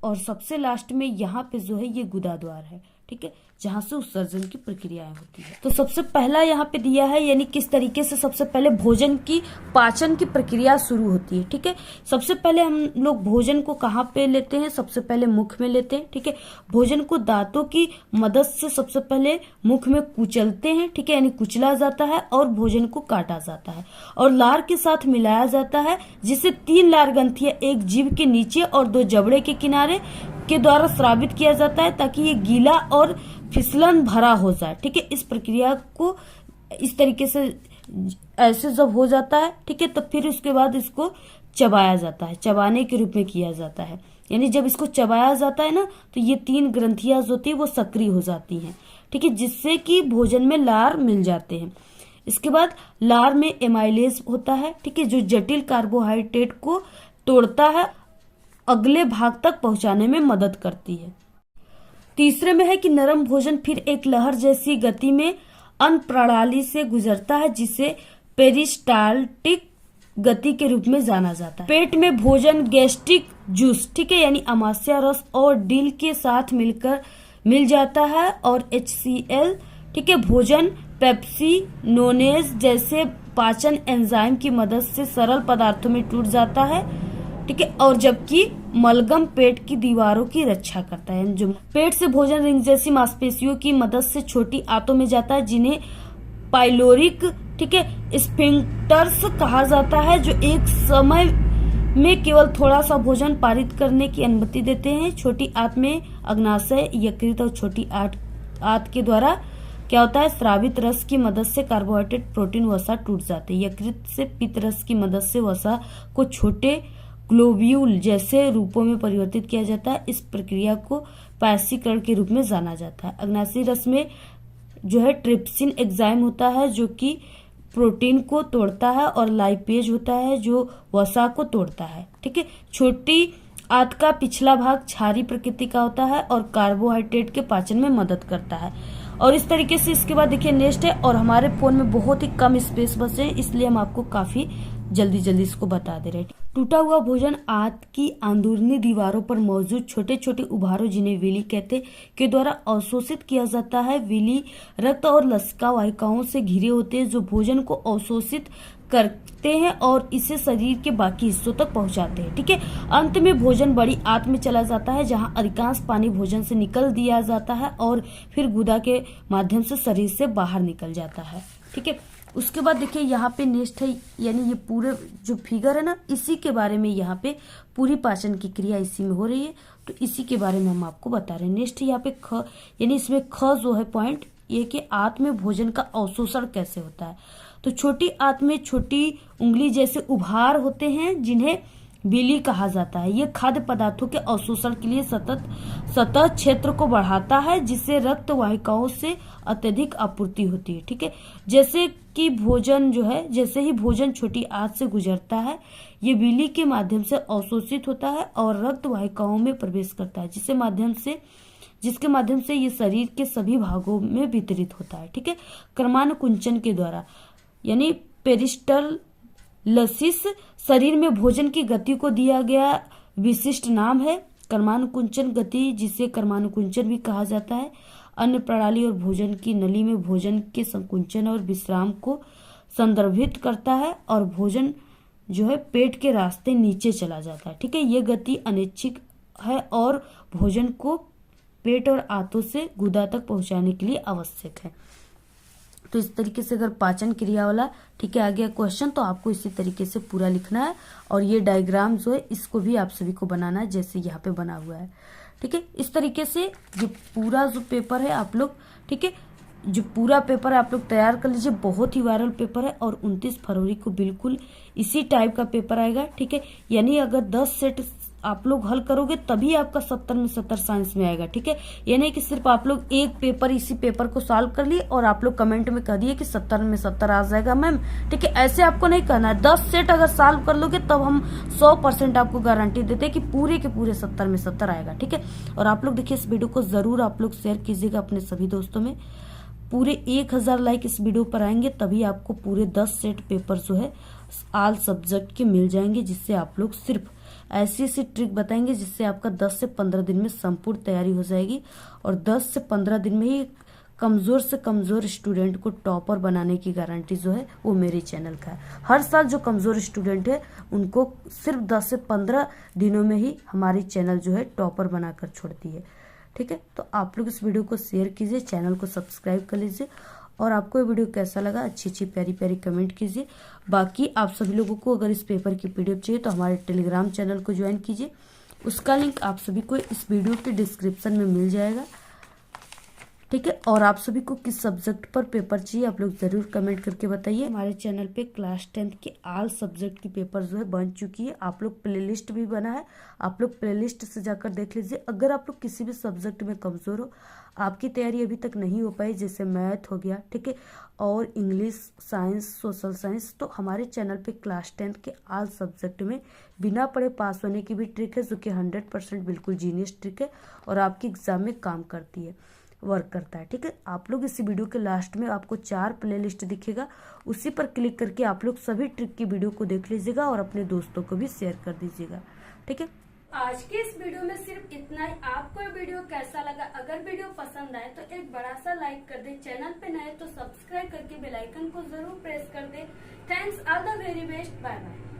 और सबसे लास्ट में यहाँ पे जो है ये गुदाद्वार है, ठीक है, जहां से उत्सर्जन की प्रक्रियाएं होती है। तो सबसे पहला यहाँ पे दिया है, यानी किस तरीके से सबसे पहले भोजन की पाचन की प्रक्रिया शुरू होती है, ठीक है। सबसे पहले हम लोग भोजन को कहाँ पे लेते हैं, सबसे पहले मुख में लेते हैं, ठीक है। भोजन को दांतों की मदद से सबसे पहले मुख में कुचलते हैं, ठीक है, यानी कुचला जाता है, और भोजन को काटा जाता है, और लार के साथ मिलाया जाता है, जिसे 3 लार ग्रंथियां एक जीभ के नीचे और 2 जबड़े के किनारे के द्वारा स्रावित किया जाता है, ताकि ये गीला और फिसलन भरा हो जाए, ठीक है। इस प्रक्रिया को इस तरीके से ऐसे जब हो जाता है, ठीक है, तो फिर उसके बाद इसको चबाया जाता है, चबाने के रूप में किया जाता है। यानी जब इसको चबाया जाता है ना, तो ये 3 ग्रंथियां जो होती है वो सक्रिय हो जाती हैं, ठीक है, जिससे कि भोजन में लार मिल जाते हैं। इसके बाद लार में एमाइलेज होता है, ठीक है, जो जटिल कार्बोहाइड्रेट को तोड़ता है, अगले भाग तक पहुंचाने में मदद करती है। तीसरे में है कि नरम भोजन फिर एक लहर जैसी गति में अन्न प्रणाली से गुजरता है, जिसे पेरिस्टाल्टिक गति के रूप में जाना जाता है। पेट में भोजन गैस्ट्रिक जूस, ठीक है, यानी अमाशय रस और डिल के साथ मिल जाता है, और HCl, ठीक है, भोजन पेप्सिनोनेज जैसे पाचन एंजाइम की मदद से सरल पदार्थों में टूट जाता है, ठीक है। और जबकि मलगम पेट की दीवारों की रक्षा करता है, जो पेट से भोजन रिंग जैसी मांसपेशियों की मदद से छोटी आंतों में जाता है, जिन्हें पाइलोरिक ठीक है। स्फिंक्टर्स कहा जाता है जो एक समय में केवल थोड़ा सा भोजन पारित करने की अनुमति देते हैं। छोटी आंत में अग्नाशय, यकृत और छोटी आंत के द्वारा क्या होता है, स्रावित रस की मदद से कार्बोहाइड्रेट, प्रोटीन, वसा टूट जाते हैं। यकृत से पित्त रस की मदद से वसा को छोटे ग्लोब्यूल जैसे रूपों में परिवर्तित किया जाता है। इस प्रक्रिया को पैसीकरण के रूप में जाना जाता है। अग्नाशयी रस में जो है ट्रिप्सिन एंजाइम होता है जो कि प्रोटीन को तोड़ता है, और लाइपेज होता है जो वसा को तोड़ता है। ठीक है। छोटी आंत का पिछला भाग क्षारीय प्रकृति का होता है और कार्बोहाइड्रेट के पाचन में मदद करता है। और इस तरीके से इसके बाद देखिए नेक्स्ट है, और हमारे फोन में बहुत ही कम स्पेस बचे हैं इसलिए हम आपको काफी जल्दी जल्दी इसको बता दे रहे हैं। टूटा हुआ भोजन आंत की अंदरूनी दीवारों पर मौजूद छोटे छोटे उभारों, जिन्हें विली कहते, के द्वारा अवशोषित किया जाता है। विली रक्त और लसिका वाहिकाओं से घिरे होते हैं जो भोजन को अवशोषित करते हैं और इसे शरीर के बाकी हिस्सों तक पहुंचाते हैं। ठीक है। अंत में भोजन बड़ी आंत में चला जाता है जहां अधिकांश पानी भोजन से निकल दिया जाता है और फिर गुदा के माध्यम से शरीर से बाहर निकल जाता है। ठीक है। उसके बाद देखिए यहाँ पे नेक्स्ट है, यानी ये पूरे जो फिगर है ना, इसी के बारे में यहाँ पे पूरी पाचन की क्रिया इसी में हो रही है, तो इसी के बारे में हम आपको बता रहे हैं। नेक्स्ट यहाँ पे ख, यानी इसमें ख जो है पॉइंट ये कि आंत में भोजन का अवशोषण कैसे होता है। तो छोटी आंत में छोटी उंगली जैसे उभार होते हैं जिन्हें विली कहा जाता है। ये खाद्य पदार्थों के अवशोषण के लिए सतह क्षेत्र को बढ़ाता है जिससे रक्त वाहिकाओं से अत्यधिक आपूर्ति होती है। ठीक है। जैसे कि भोजन जो है, जैसे ही भोजन छोटी आंत से गुजरता है ये विली के माध्यम से अवशोषित होता है और रक्त वाहिकाओं में प्रवेश करता है, जिसके माध्यम से ये शरीर के सभी भागों में वितरित होता है। ठीक है। क्रमानुकुंचन के द्वारा, यानी पेरिस्टलसिस शरीर में भोजन की गति को दिया गया विशिष्ट नाम है। कर्मानुकुंचन गति, जिसे कर्मानुकुंचन भी कहा जाता है, अन्न प्रणाली और भोजन की नली में भोजन के संकुंचन और विश्राम को संदर्भित करता है और भोजन जो है पेट के रास्ते नीचे चला जाता है। ठीक है। यह गति अनैच्छिक है और भोजन को पेट और आंतों से गुदा तक पहुंचाने के लिए आवश्यक है। तो इस तरीके से अगर पाचन क्रिया वाला ठीक है आ गया क्वेश्चन, तो आपको इसी तरीके से पूरा लिखना है और ये डायग्राम जो है इसको भी आप सभी को बनाना है जैसे यहाँ पे बना हुआ है। ठीक है। इस तरीके से जो पूरा जो पेपर है आप लोग, ठीक है, जो पूरा पेपर है आप लोग तैयार कर लीजिए। बहुत ही वायरल पेपर है और 29 फरवरी को बिल्कुल इसी टाइप का पेपर आएगा। ठीक है। यानी अगर 10 सेट आप लोग हल करोगे तभी आपका 70 में 70 साइंस में आएगा। ठीक है। ये नहीं कि सिर्फ आप लोग एक पेपर इसी पेपर को सॉल्व कर लिए और आप लोग कमेंट में कह दिए कि 70 में 70 आ जाएगा मैम। ठीक है। ऐसे आपको नहीं करना है। 10 सेट अगर सॉल्व कर लोगे तब हम 100% आपको गारंटी देते हैं कि पूरे के पूरे 70 में 70 आएगा। ठीक है। और आप लोग देखिए इस वीडियो को जरूर आप लोग शेयर कीजिएगा अपने सभी दोस्तों में। पूरे 1000 लाइक इस वीडियो पर आएंगे तभी आपको पूरे 10 सेट पेपर जो है ऑल सब्जेक्ट के मिल जाएंगे, जिससे आप लोग सिर्फ ऐसी ट्रिक बताएंगे जिससे आपका 10 से 15 दिन में संपूर्ण तैयारी हो जाएगी और 10 से 15 दिन में ही कमजोर से कमजोर स्टूडेंट को टॉपर बनाने की गारंटी जो है वो मेरे चैनल का है। हर साल जो कमजोर स्टूडेंट है उनको सिर्फ 10 से 15 दिनों में ही हमारी चैनल जो है टॉपर बनाकर छोड़ती है। ठीक है। तो आप लोग इस वीडियो को शेयर कीजिए, चैनल को सब्सक्राइब कर लीजिए और आपको ये वीडियो कैसा लगा अच्छी अच्छी प्यारी प्यारी कमेंट कीजिए। बाकी आप सभी लोगों को अगर इस पेपर की पीडीएफ चाहिए तो हमारे टेलीग्राम चैनल को ज्वाइन कीजिए, उसका लिंक आप सभी को इस वीडियो के डिस्क्रिप्शन में मिल जाएगा। ठीक है। और आप सभी को किस सब्जेक्ट पर पेपर चाहिए आप लोग जरूर कमेंट करके बताइए। हमारे चैनल पे क्लास 10 के ऑल सब्जेक्ट की पेपर जो है बन चुकी है। आप लोग प्लेलिस्ट भी बना है, आप लोग प्लेलिस्ट से जाकर देख लीजिए। अगर आप लोग किसी भी सब्जेक्ट में कमजोर हो, आपकी तैयारी अभी तक नहीं हो पाई, जैसे मैथ हो गया, ठीक है, और इंग्लिश, साइंस, सोशल साइंस, तो हमारे चैनल पे क्लास 10 के ऑल सब्जेक्ट में बिना पढ़े पास होने की भी ट्रिक है जो कि 100% बिल्कुल जीनियस ट्रिक है और आपकी एग्जाम में काम करती है, वर्क करता है। ठीक है। आप लोग इसी वीडियो के लास्ट में आपको 4 प्लेलिस्ट दिखेगा, उसी पर क्लिक करके आप लोग सभी ट्रिक की वीडियो को देख लीजिएगा और अपने दोस्तों को भी शेयर कर दीजिएगा। ठीक है। आज के इस वीडियो में सिर्फ इतना ही। आपको ये वीडियो कैसा लगा? अगर वीडियो पसंद आए तो एक बड़ा सा लाइक कर दे, चैनल पे नए तो सब्सक्राइब करके बेल आइकन को जरूर प्रेस कर दे। Thanks, all the very best, bye bye.